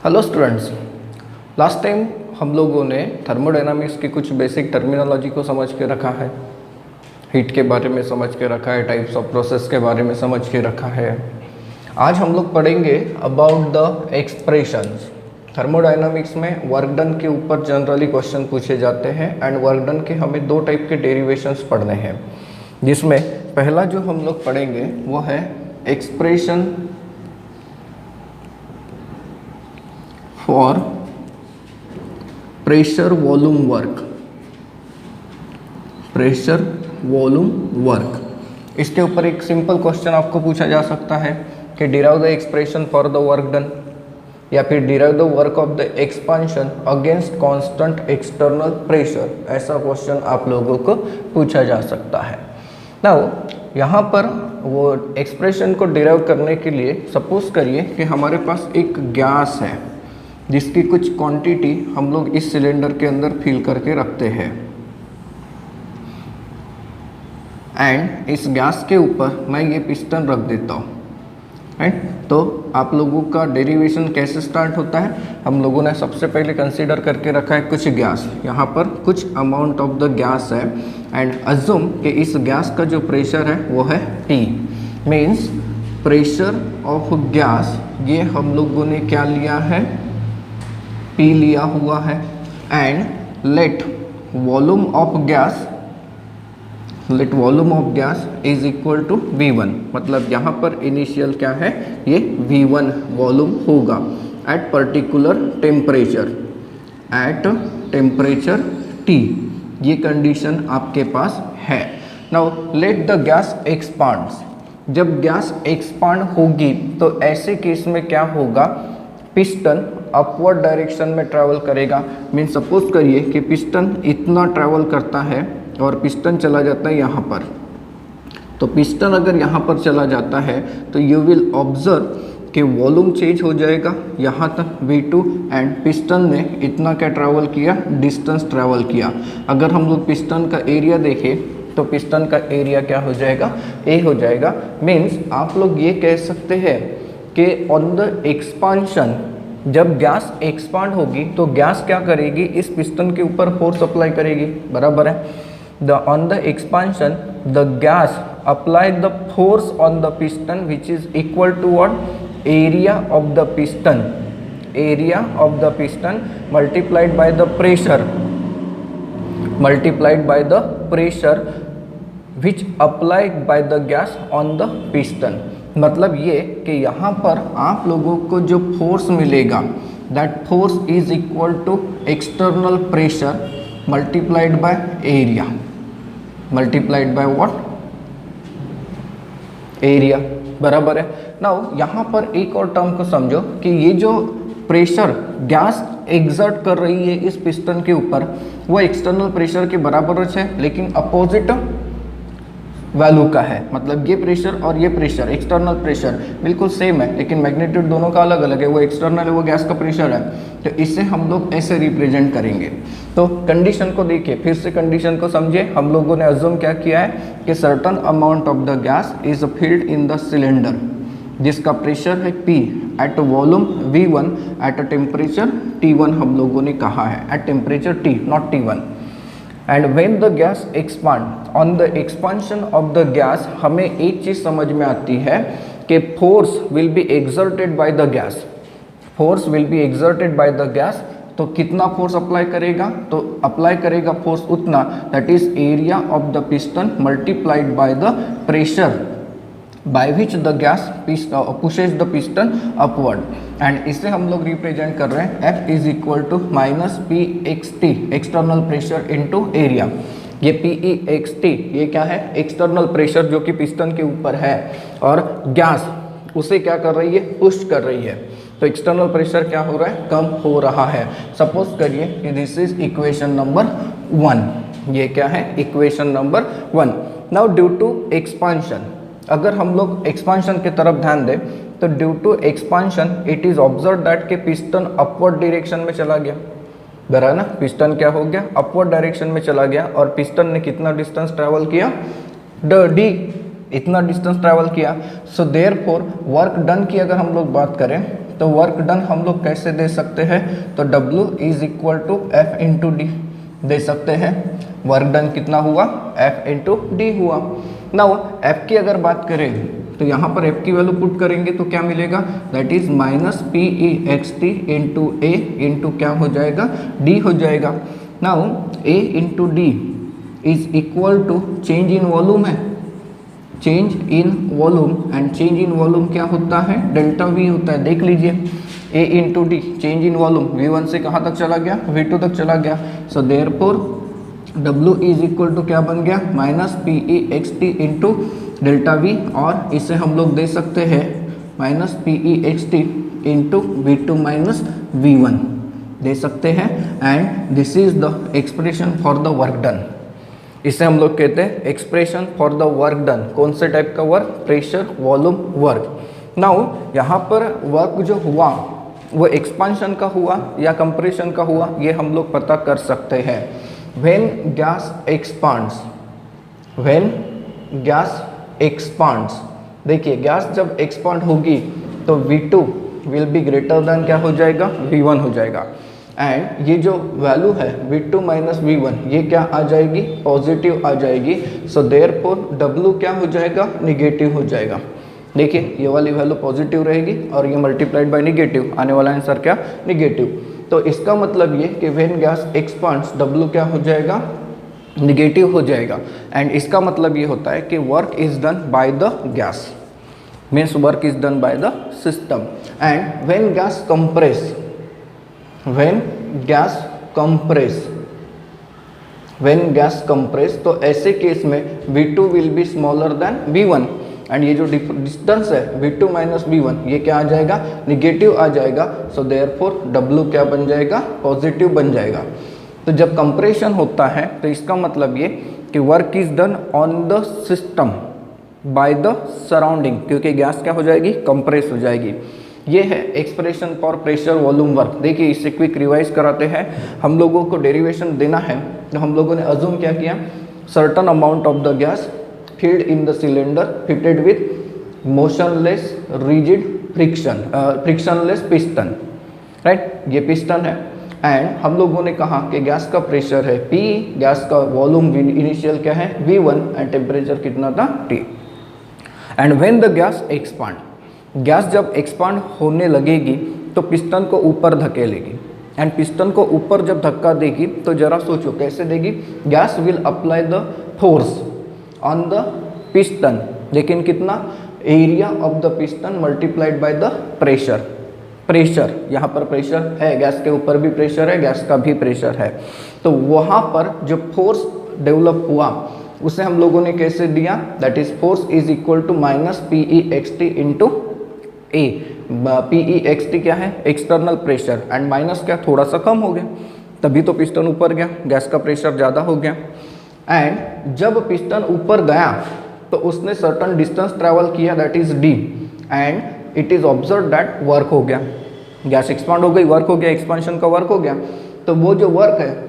Hello students, last time हम लोगों ने थर्मोडायनामिक्स की कुछ बेसिक टर्मिनोलॉजी को समझ के रखा है, हीट के बारे में समझ के रखा है, टाइप्स ऑफ प्रोसेस के बारे में समझ के रखा है। आज हम लोग पढ़ेंगे अबाउट द एक्सप्रेशंस। थर्मोडायनामिक्स में वर्क डन के ऊपर जनरली क्वेश्चन पूछे जाते हैं एंड वर्क डन के हमें दो टाइप के डेरिवेशंस पढ़ने हैं, जिसमें पहला जो हम लोग पढ़ेंगे वो है expression for pressure volume work. Pressure volume work, इसके ऊपर एक सिंपल क्वेश्चन आपको पूछा जा सकता है कि derive the expression for the work done, या फिर derive the work of the expansion against constant external pressure. ऐसा क्वेश्चन आप लोगों को पूछा जा सकता है। नाउ यहाँ पर वो एक्सप्रेशन को डिराइव करने के लिए सपोज करिए कि हमारे पास एक गैस है जिसकी कुछ क्वांटिटी हम लोग इस सिलेंडर के अंदर फिल करके रखते हैं, एंड इस गैस के ऊपर मैं ये पिस्टन रख देता हूँ। राइट, तो आप लोगों का डेरिवेशन कैसे स्टार्ट होता है? हम लोगों ने सबसे पहले कंसीडर करके रखा है कुछ गैस, यहाँ पर कुछ अमाउंट ऑफ द गैस है, एंड अज्यूम कि इस गैस का जो प्रेशर है वो है T। Means pressure of gas, ये हम लोगों ने क्या लिया है? P लिया हुआ है। And let volume of gas is equal to V1। मतलब यहाँ पर इनिशियल क्या है? ये V1 वॉल्यूम होगा at particular temperature, eight temperature T। ये कंडीशन आपके पास है। Now let the gas expands. जब गैस एक्सपांड होगी तो ऐसे केस में क्या होगा? पिस्टन अपवर्ड डायरेक्शन में ट्रैवल करेगा। मीन सपोज करिए कि पिस्टन इतना ट्रैवल करता है और पिस्टन चला जाता है यहाँ पर। तो पिस्टन अगर यहाँ पर चला जाता है तो यू विल ऑब्जर्व कि वॉल्यूम चेंज हो जाएगा यहाँ तक V2, एंड पिस्टन ने इतना क्या ट्रैवल किया? डिस्टेंस ट्रैवल किया। अगर हम लोग पिस्टन का एरिया देखें तो पिस्टन का एरिया क्या हो जाएगा? A हो जाएगा। मीन्स आप लोग ये कह सकते हैं कि ऑन द एक्सपांशन, जब गैस एक्सपांड होगी तो गैस क्या करेगी? इस पिस्टन के ऊपर फोर्स अप्लाई करेगी, बराबर है। On the expansion the gas apply the force on the piston which is equal to what? Area of the piston. Area of the piston multiplied by the pressure, multiplied by the pressure which applied by the gas on the piston. मतलब ये कि यहाँ पर आप लोगों को जो force मिलेगा, that force is equal to external pressure multiplied by area, multiplied by what? Area, बराबर है। नाउ यहाँ पर एक और टर्म को समझो कि ये जो प्रेशर गैस एग्जर्ट कर रही है इस पिस्टन के ऊपर, वो एक्सटर्नल प्रेशर के बराबर है, लेकिन अपोजिट वैल्यू का है। मतलब ये प्रेशर और ये प्रेशर, एक्सटर्नल प्रेशर बिल्कुल सेम है, लेकिन मैग्नीट्यूड दोनों का अलग अलग है। वो एक्सटर्नल है, वो गैस का प्रेशर है। तो इसे हम लोग ऐसे रिप्रेजेंट करेंगे। तो कंडीशन को देखिए, फिर से कंडीशन को समझिए। हम लोगों ने अज्यूम क्या किया है कि certain amount of the gas is filled in the cylinder, जिसका प्रेशर है P at volume V1 at a temperature T1। हम लोगों ने कहा है at temperature T, not T1। And when the gas expand, on the expansion of the gas, हमें एक चीज समझ में आती है कि force will be exerted by the gas. Force will be exerted by the gas. तो कितना फोर्स अप्लाई करेगा? तो अप्लाई करेगा फोर्स उतना, that is area of the piston multiplied by the pressure by which the gas pushes the piston upward। And इसे हम लोग represent कर रहे हैं F is equal to minus P X T, external pressure into area. ये PE ये क्या है? एक्सटर्नल प्रेशर जो कि पिस्टन के ऊपर है, और गैस उसे क्या कर रही है? पुश कर रही है। तो एक्सटर्नल प्रेशर क्या हो रहा है? कम हो रहा है। सपोज करिए कि दिस इज इक्वेशन नंबर 1। ये क्या है? Equation number 1। Now due to expansion, अगर हम लोग एक्सपांशन की तरफ ध्यान दें तो due to expansion it is observe that कि पिस्टन अपवर्ड डायरेक्शन में चला गया, बराबर ना? पिस्टन क्या हो गया? अपवर्ड डायरेक्शन में चला गया, और पिस्टन ने कितना डिस्टेंस ट्रैवल किया? D, इतना डिस्टेंस ट्रैवल किया। सो देयरफॉर वर्क डन की अगर हम लोग बात करें तो वर्क डन हम लोग कैसे दे सकते हैं, तो W is equal to F into D दे सकते हैं। वर्क डन कितना हुआ, F इंटू डी हुआ। नाउ F की अगर बात करें तो यहाँ पर F की वैल्यू पुट करेंगे तो क्या मिलेगा, that is minus P E X T into A into क्या हो जाएगा, डी हो जाएगा। Now A into D is equal to change in volume है, change in volume, and change in volume क्या होता है, डेल्टा V होता है। देख लीजिए A into D change in volume V1 से कहाँ तक चला गया, V2 तक चला गया। So therefore W is equal to क्या बन गया, minus P E X T into delta V, और इसे हम लोग दे सकते हैं minus P E X T into V2 minus V1 दे सकते हैं। And this is the expression for the work done. इसे हम लोग कहते हैं expression for the work done. कौन से टाइप का work, pressure volume work. Now यहाँ पर वर्क जो हुआ वो एक्सपांशन का हुआ या कंप्रेशन का हुआ, ये हम लोग पता कर सकते हैं। When gas expands, when gas expands, देखिए गैस जब एक्सपांड होगी तो V2 will be greater than क्या हो जाएगा, V1 हो जाएगा। एंड ये जो वैल्यू है V2 माइनस V1 ये क्या आ जाएगी, पॉजिटिव आ जाएगी। सो देयरफॉर W क्या हो जाएगा, निगेटिव हो जाएगा। देखिए ये वाली वैल्यू पॉजिटिव रहेगी और ये मल्टीप्लाइड बाय निगेटिव, आने वाला आंसर क्या, निगेटिव। तो इसका मतलब ये कि व्हेन गैस एक्सपांड्स W क्या हो जाएगा, निगेटिव हो जाएगा। एंड इसका मतलब ये होता है कि work is done by the gas, means work is done by the system. And when gas compress, when gas compress, when gas compress, तो ऐसे केस में V2 will be smaller than V1, and ये जो distance है V2 minus V1 ये क्या आ जाएगा, negative आ जाएगा। सो देयरफॉर W क्या बन जाएगा, पॉजिटिव बन जाएगा। तो जब कंप्रेशन होता है तो इसका मतलब ये कि work is done on the system by the surrounding, क्योंकि गैस क्या हो जाएगी, कंप्रेस हो जाएगी। ये है expression for pressure volume work. देखिए इसे क्विक रिवाइज कराते हैं। हम लोगों को डेरिवेशन देना है तो हम लोगों ने अज्यूम क्या किया, certain amount of the gas field in the cylinder fitted with motionless rigid frictionless piston, right, ये पिस्टन है। एंड हम लोगों ने कहा कि गैस का प्रेशर है P, गैस का वॉल्यूम इनिशियल क्या है V1, एंड टेम्परेचर कितना था T। And when the gas expand, gas जब एक्सपांड होने लगेगी तो पिस्टन को ऊपर धकेलेगी, एंड पिस्टन को ऊपर जब धक्का देगी तो जरा सोचो कैसे देगी, gas will apply the force on the piston, लेकिन कितना, area of the piston multiplied by the pressure. Pressure यहाँ पर प्रेशर है, गैस के ऊपर भी प्रेशर है, गैस का भी प्रेशर है। तो वहाँ पर जो फोर्स डेवलप हुआ उसे हम लोगों ने कैसे दिया, that is force is equal to minus P E X T into A. P E X T क्या है, एक्सटर्नल प्रेशर, एंड माइनस क्या, थोड़ा सा कम हो गया, तभी तो पिस्टन ऊपर गया, गैस का प्रेशर ज़्यादा हो गया। एंड जब पिस्टन ऊपर गया तो उसने सर्टन डिस्टेंस ट्रैवल किया, that is D, and it is observe that work हो गया, गैस एक्सपांड हो गई, वर्क हो गया, एक्सपांशन का वर्क हो गया। तो वो जो वर्क है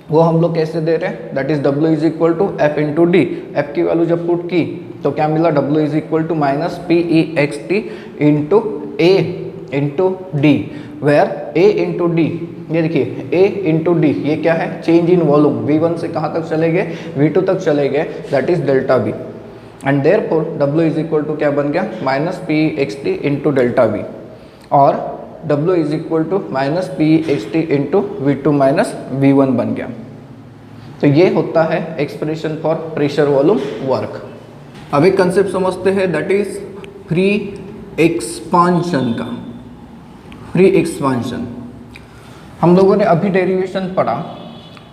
वो हम लोग कैसे दे रहे हैं, that is W is equal to F into D. F की वैल्यू जब पुट की तो क्या मिला, W is equal to minus P E X T into A into D, where A into D, ये देखिए A इंटू डी ये क्या है, चेंज इन वॉल्यूम, V1 से कहाँ तक चले गए, V2 तक चले गए, that is delta V। And therefore W is equal to क्या बन गया, minus P X T into delta V, और W is equal to minus P X T into V2 minus V1 बन गया। तो ये होता है expression for pressure volume work. अब एक कंसेप्ट समझते हैं, दैट इज फ्री एक्सपांशन का। फ्री एक्सपांशन हम लोगों ने अभी डेरिवेशन पढ़ा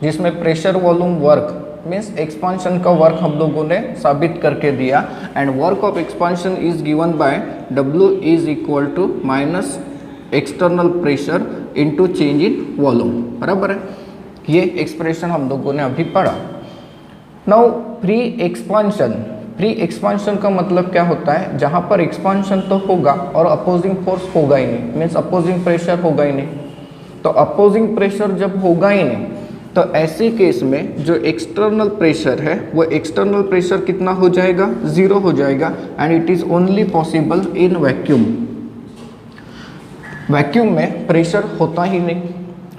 जिसमें pressure volume work means expansion का वर्क हम लोगों ने साबित करके दिया, and work of expansion is given by W is equal to minus external pressure into change in volume, बराबर है। ये एक्सप्रेशन हम लोगों ने अभी पढ़ा। Now free expansion, free expansion का मतलब क्या होता है, जहाँ पर एक्सपांशन तो होगा और अपोजिंग फोर्स होगा ही नहीं, मीन्स अपोजिंग प्रेशर होगा ही नहीं। तो अपोजिंग प्रेशर जब होगा ही नहीं तो ऐसे केस में जो एक्सटर्नल प्रेशर है वो एक्सटर्नल प्रेशर कितना हो जाएगा, जीरो हो जाएगा, and it is only possible in vacuum. Vacuum में प्रेशर होता ही नहीं,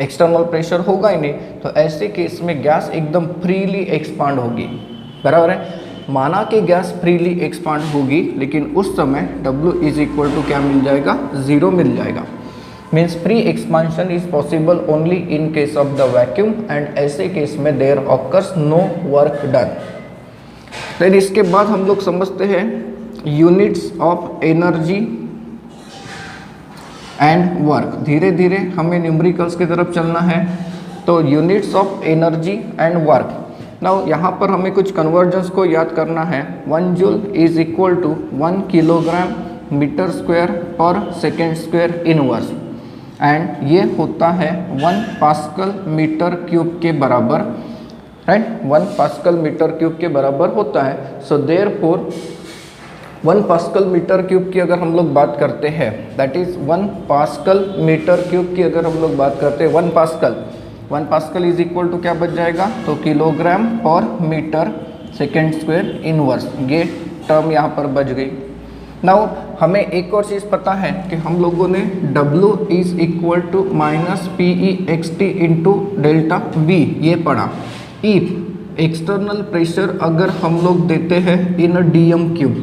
एक्सटर्नल प्रेशर होगा ही नहीं, तो ऐसे केस में गैस एकदम फ्रीली एक्सपांड होगी, बराबर है। माना कि गैस फ्रीली एक्सपांड होगी, लेकिन उस समय W इज इक्वल टू क्या मिल जाएगा, 0 मिल जाएगा। Means free expansion is possible only in case of the vacuum, and ऐसे केस में there occurs no work done. फिर इसके बाद हम लोग समझते हैं units of energy and work. धीरे धीरे हमें न्यूमेरिकल्स की तरफ चलना है। तो units of energy and work, now यहाँ पर हमें कुछ कन्वर्जन्स को याद करना है। 1 joule is equal to 1 kilogram metre square per second square inverse, and ये होता है 1 पास्कल मीटर क्यूब के बराबर, राइट। 1 पास्कल मीटर क्यूब के बराबर होता है। So therefore 1 pascal metre cube की अगर हम लोग बात करते हैं, that is 1 pascal metre cube की अगर हम लोग बात करते हैं, 1 पास्कल इज इक्वल टू क्या बच जाएगा, तो kilogram per metre second square inverse, ये टर्म यहाँ पर बच गई। नाउ हमें एक और चीज़ पता है कि हम लोगों ने W is equal to minus PEXT into delta V ये पढ़ा। इफ एक्सटर्नल प्रेशर अगर हम लोग देते हैं इन DM cube,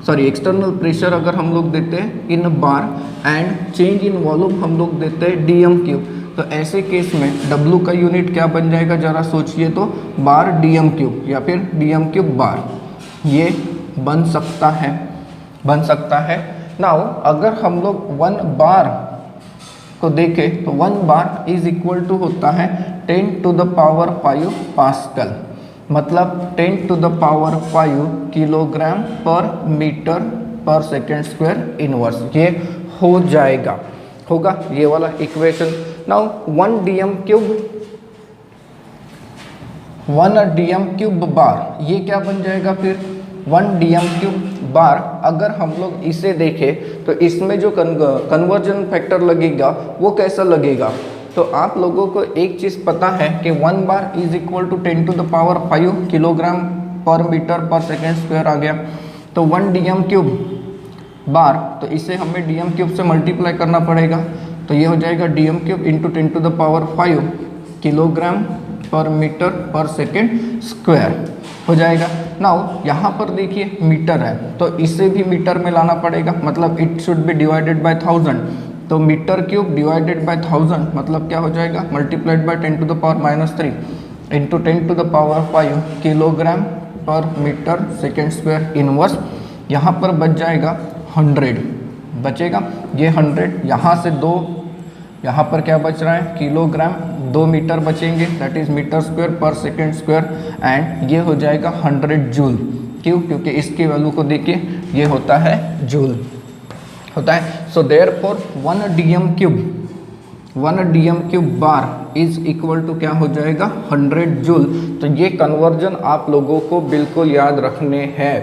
sorry external pressure अगर हम लोग देते हैं इन बार, एंड चेंज इन वॉल्यूम हम लोग देते हैं DM क्यूब, तो ऐसे केस में W का यूनिट क्या बन जाएगा, जरा सोचिए तो, बार DM क्यूब या फिर DM क्यूब बार, ये बन सकता है। नाउ अगर हम लोग 1 बार को देखें तो 1 बार इज इक्वल टू होता है 10 टू द पावर 5 पास्कल, मतलब 10 to the power 5 kilogram per metre per second square inverse, ये हो जाएगा, होगा ये वाला equation. Now 1 DM cube bar, ये क्या बन जाएगा फिर 1 DM क्यूब बार। अगर हम लोग इसे देखें तो इसमें जो कन्वर्जन फैक्टर लगेगा वो कैसा लगेगा, तो आप लोगों को एक चीज़ पता है कि 1 bar is equal to 10 to the power 5 kilogram per metre per second square आ गया। तो 1 DM क्यूब बार, तो इसे हमें DM क्यूब से मल्टीप्लाई करना पड़ेगा, तो ये हो जाएगा DM cube into 10 to the power 5 kilogram per metre per second square हो जाएगा। नाउ यहाँ पर देखिए मीटर है, तो इसे भी मीटर में लाना पड़ेगा, मतलब it should B divided by 1000, तो मीटर क्यूब डिवाइडेड बाय 1000 मतलब क्या हो जाएगा, multiplied by 10 to the power -3 into 10 to the power 5 kilogram per metre second square inverse. यहाँ पर बच जाएगा 100 बचेगा, ये 100 यहाँ से 2, यहाँ पर क्या बच रहा है, किलोग्राम, 2 मीटर बचेंगे, that is metre square per second square, and ये हो जाएगा 100 जूल। क्यों, क्योंकि इसकी वैल्यू को देखिए, ये होता है जूल होता है। So therefore 1 DM cube bar is equal to क्या हो जाएगा, 100 जूल। तो ये कन्वर्जन आप लोगों को बिल्कुल याद रखने हैं,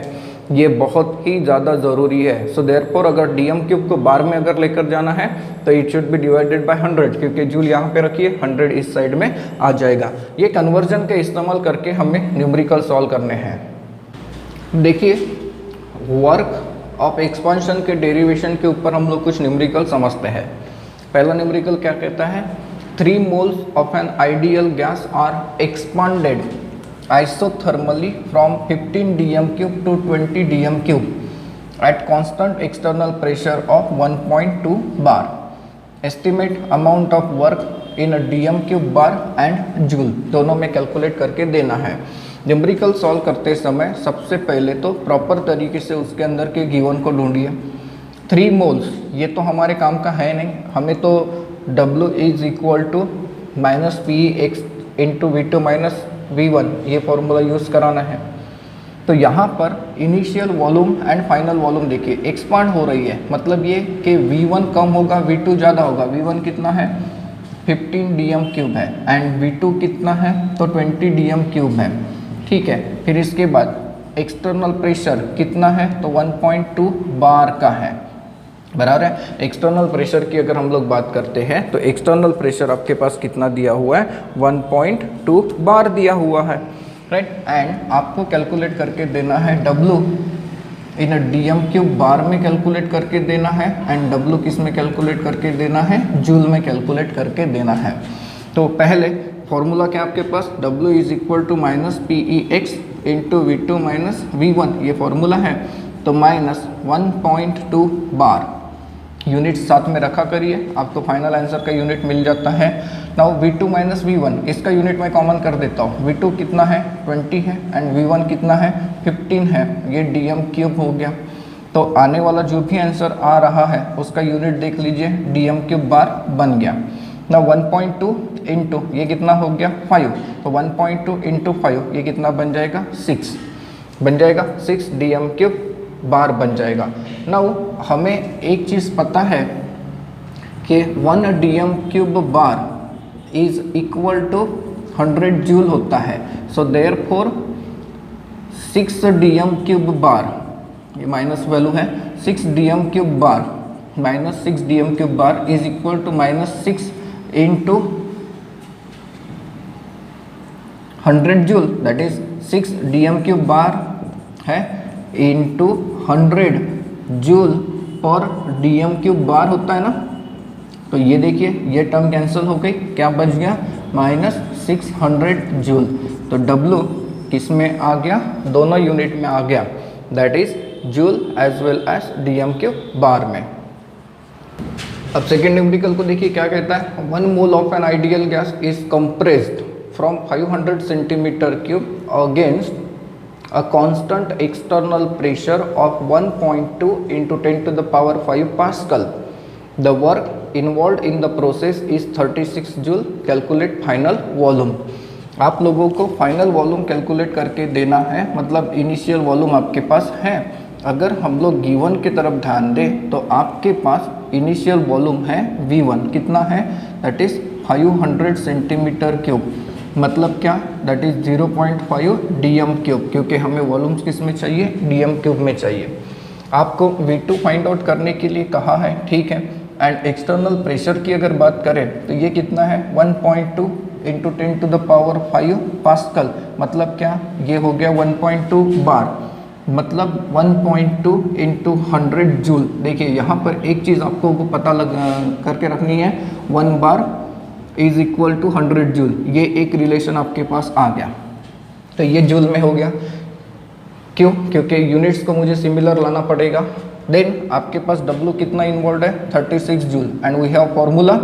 ये बहुत ही ज़्यादा ज़रूरी है। सो देयरफॉर अगर DM क्यूब को बार में अगर लेकर जाना है तो it should B divided by 100, क्योंकि जूल यहाँ पे रखिए, 100 इस साइड में आ जाएगा। ये कन्वर्जन का इस्तेमाल करके हमें न्यूमेरिकल सॉल्व करने हैं। देखिए वर्क ऑफ एक्सपांशन के डेरिवेशन के ऊपर हम लोग कुछ न्यूमेरिकल समझते हैं। पहला न्यूमेरिकल क्या कहता है, 3 moles of an ideal gas are expanded isothermally from 15 DM cube to 20 DM cube at constant external pressure of 1.2 bar. Estimate amount of work in a DM cube bar and joule, दोनों में calculate करके देना है। Numerical solve करते समय सबसे पहले तो प्रॉपर तरीके से उसके अंदर के गिवन को ढूंढिए। 3 मोल्स, ये तो हमारे काम का है नहीं, हमें तो W is equal to -PX into V2 minus V1 ये फॉर्मूला यूज़ कराना है। तो यहाँ पर initial volume and final volume देखिए, एक्सपांड हो रही है, मतलब ये कि V1 कम होगा, V2 ज़्यादा होगा। V1 कितना है, 15 DM क्यूब है, एंड V2 कितना है, तो 20 DM क्यूब है, ठीक है। फिर इसके बाद एक्सटर्नल प्रेशर कितना है, तो 1.2 बार का है, बराबर है। एक्सटर्नल प्रेशर की अगर हम लोग बात करते हैं तो एक्सटर्नल प्रेशर आपके पास कितना दिया हुआ है, 1.2 बार दिया हुआ है, राइट। एंड आपको कैलकुलेट करके देना है W इन डीएम क्यूब बार में कैलकुलेट करके देना है एंड डब्ल्यू किस में कैलकुलेट करके देना है, जूल में कैलकुलेट करके देना है। तो पहले फॉर्मूला क्या आपके पास, W is equal to minus P E X into V two minus V one, ये फॉर्मूला है। तो माइनस 1.2 बार, यूनिट साथ में रखा करिए, आपको फाइनल आंसर का यूनिट मिल जाता है। नाउ V2 माइनस V1, इसका यूनिट मैं कॉमन कर देता हूँ। V2 कितना है 20 है एंड V1 कितना है 15 है, ये डीएम क्यूब हो गया। तो आने वाला जो भी आंसर आ रहा है उसका यूनिट देख लीजिए, डीएम क्यूब बार बन गया। ना 1.2 इंटू ये कितना हो गया 5, तो 1.2 इंटू 5 ये कितना बन जाएगा 6 बन जाएगा, 6 डीएम क्यूब बार बन जाएगा। नाउ हमें एक चीज़ पता है कि 1 dm cube bar is equal to 100 joule होता है। So therefore 6 dm cube bar, ये माइनस वैल्यू है, 6 dm cube bar minus 6 dm cube bar is equal to minus 6 into 100 joule, that is 6 dm cube bar है into 100 joule per dm cube bar होता है ना। तो ये देखिए ये टर्म कैंसिल हो गई, क्या बच गया माइनस 600 जूल। तो W किस में आ गया, दोनों यूनिट में आ गया, that is joule as well as dm cube bar में। अब सेकेंड न्यूमेरिकल को देखिए क्या कहता है, 1 mole of an ideal gas is compressed from 500 centimetre cube against a constant external pressure of 1.2 into 10 to the power 5 Pascal. The work involved in the process is 36 joule. Calculate final volume. आप लोगों को final volume calculate करके देना है, मतलब initial volume आपके पास है। अगर हम लोग गिवन की तरफ ध्यान दें तो आपके पास इनिशियल वॉल्यूम है V1, कितना है दैट इज 500 सेंटीमीटर क्यूब, मतलब क्या दैट इज 0.5 डीएम क्यूब, क्योंकि हमें वॉल्यूम्स किस में चाहिए, डीएम क्यूब में चाहिए। आपको V2 फाइंड आउट करने के लिए कहा है, ठीक है। एंड एक्सटर्नल प्रेशर की अगर बात करें तो ये कितना है 1.2 into 10 to the power 5 pascal, मतलब क्या ये हो गया 1.2 बार, मतलब 1.2 इंटू 100 जूल। देखिए यहाँ पर एक चीज़ आपको पता करके रखनी है, 1 bar is equal to 100 joule, ये एक रिलेशन आपके पास आ गया। तो ये जूल में हो गया, क्यों, क्योंकि यूनिट्स को मुझे सिमिलर लाना पड़ेगा। देन आपके पास W कितना इन्वॉल्व है 36 joule and we have formula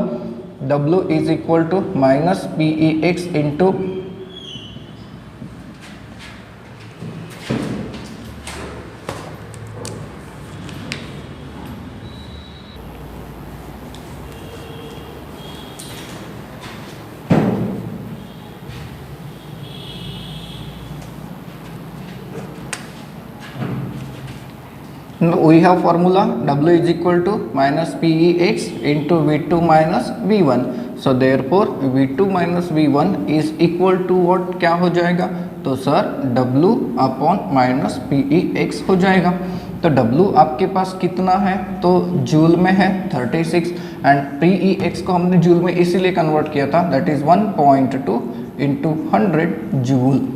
W is equal to minus P E X into we have formula W is equal to minus PEX into V2 minus V1. So therefore V2 minus V1 is equal to what, क्या हो जाएगा, तो sir W upon minus PEX हो जाएगा। तो W आपके पास कितना है, तो जूल में है 36 एंड PEX को हमने जूल में इसीलिए कन्वर्ट किया था, दैट इज 1.2 इंटू 100 जूल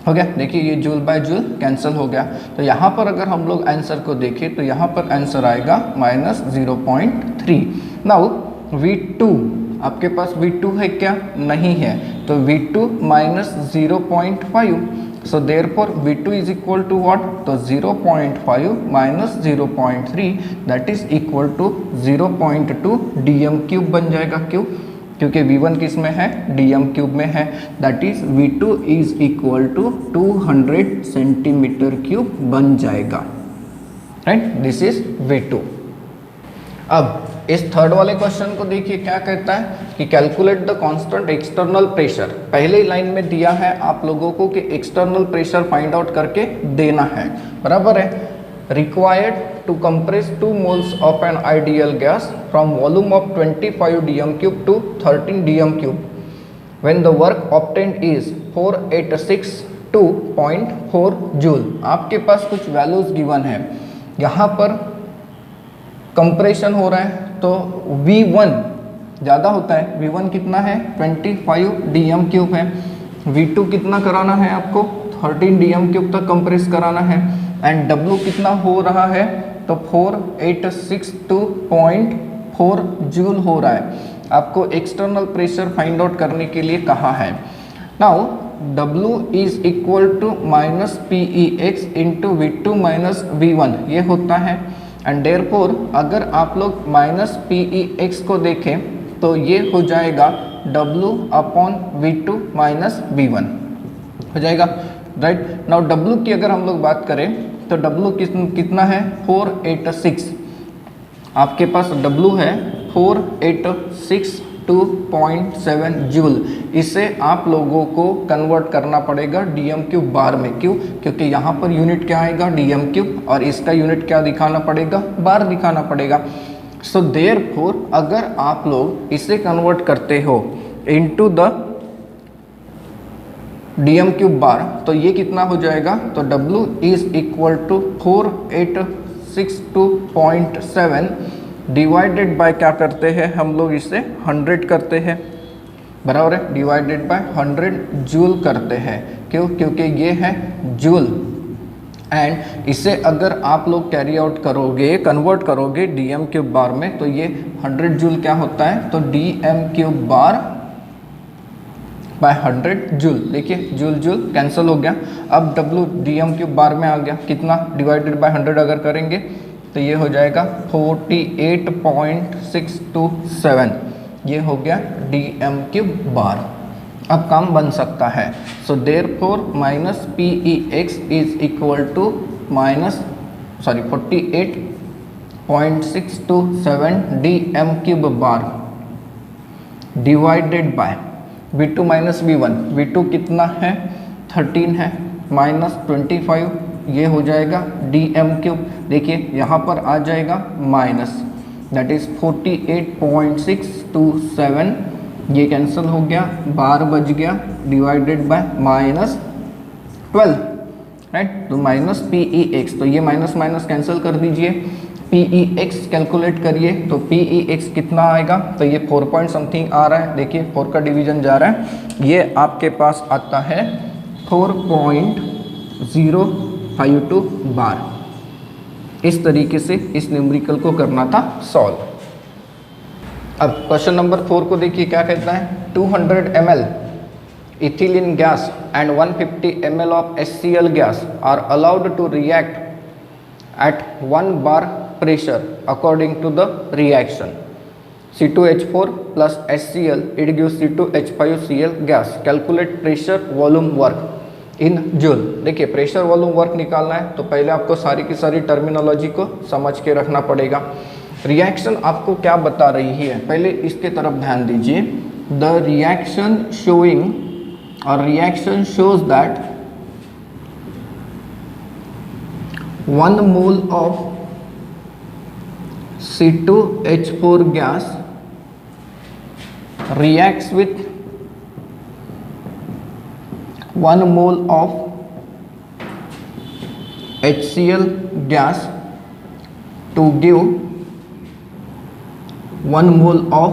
हो गया। देखिए ये जूल बाय जूल कैंसिल हो गया। तो यहाँ पर अगर हम लोग आंसर को देखें तो यहाँ पर आंसर आएगा माइनस 0.3। नाउ V2, आपके पास V2 है क्या, नहीं है, तो V2 minus 0.5, so therefore V2 is equal to what, तो 0.5 minus 0.3 that is equal to 0.2 DM cube बन जाएगा। क्यों, क्योंकि V1 किस में है, डीएम क्यूब में है, that is V2 is equal to 200 centimetre cube बन जाएगा, राइट, दिस इज V2। अब इस थर्ड वाले क्वेश्चन को देखिए क्या कहता है कि calculate the constant external pressure. पहले ही लाइन में दिया है आप लोगों को कि एक्सटर्नल प्रेशर फाइंड आउट करके देना है, बराबर है। required to compress 2 moles of an ideal gas from volume of 25 dm cube to 13 dm cube when the work obtained is 486.4 joule। आपके पास कुछ वैल्यूज गिवन है, यहाँ पर कंप्रेशन हो रहा है तो V1 ज़्यादा होता है, V1 कितना है 25 dm क्यूब है, V2 कितना कराना है आपको 13 dm क्यूब तक कंप्रेस कराना है एंड W कितना हो रहा है, तो 4862.4 जूल हो रहा है। आपको एक्सटर्नल प्रेशर फाइंड आउट करने के लिए कहा है। Now W is equal to minus PEX into V2 minus V1 ये होता है। एंड देयरफॉर अगर आप लोग माइनस PEX को देखें तो ये हो जाएगा W upon V2 minus V1 हो जाएगा, राइट। नाउ W की अगर हम लोग बात करें तो W कितना है 486, आपके पास W है 4862.7 जूल। इसे आप लोगों को कन्वर्ट करना पड़ेगा डीएम क्यूब बार में। क्यों? क्योंकि यहाँ पर यूनिट क्या आएगा डीएम क्यूब, और इसका यूनिट क्या दिखाना पड़ेगा, बार दिखाना पड़ेगा। सो देयरफॉर अगर आप लोग इसे कन्वर्ट करते हो into the DM cube bar तो ये कितना हो जाएगा, तो W is equal to 4862.7 divided by क्या करते हैं हम लोग, इसे 100 करते हैं, बराबर है, डिवाइडेड बाय 100 जूल करते हैं। क्यों? क्योंकि ये है जूल। एंड इसे अगर आप लोग कैरी आउट करोगे, कन्वर्ट करोगे डीएम क्यूब बार में, तो ये 100 जूल क्या होता है, तो डीएम क्यूब बार बाय 100 जूल। देखिए जूल जूल कैंसिल हो गया। अब W डीएम क्यूब बार में आ गया, कितना, डिवाइडेड बाय 100 अगर करेंगे तो ये हो जाएगा 48.627, ये हो गया डीएम क्यूब बार। अब काम बन सकता है। So therefore minus PEX is equal to 48.627 DM cube bar divided by V2 minus V1। V2 कितना है 13 है, माइनस 25 ये हो जाएगा डीएम क्यूब। देखिए यहाँ पर आ जाएगा माइनस, दैट इज 48.627, ये कैंसिल हो गया, बार बच गया, डिवाइडेड बाय माइनस 12, राइट। तो माइनस PEX, तो ये माइनस माइनस कैंसिल कर दीजिए, PEX कैलकुलेट करिए तो PEX कितना आएगा, तो ये 4 पॉइंट समथिंग आ रहा है। देखिए 4 का डिवीजन जा रहा है, ये आपके पास आता है 4.052 बार। इस तरीके से इस न्यूमेरिकल को करना था सॉल्व। अब क्वेश्चन नंबर 4 को देखिए क्या कहता है, 200 ml ethylene gas and 150 ml of HCl gas are allowed to react at 1 bar pressure according to the reaction C2H4 plus HCl it gives C2H5Cl gas, calculate pressure volume work in joule। देखिए pressure volume work निकालना है तो पहले आपको सारी की सारी terminology को समझ के रखना पड़ेगा। रिएक्शन आपको क्या बता रही है, पहले इसके तरफ ध्यान दीजिए। द रिएक्शन शोइंग और reaction shows that 1 mole of C2H4 gas reacts with 1 mole of HCl gas to give 1 mole of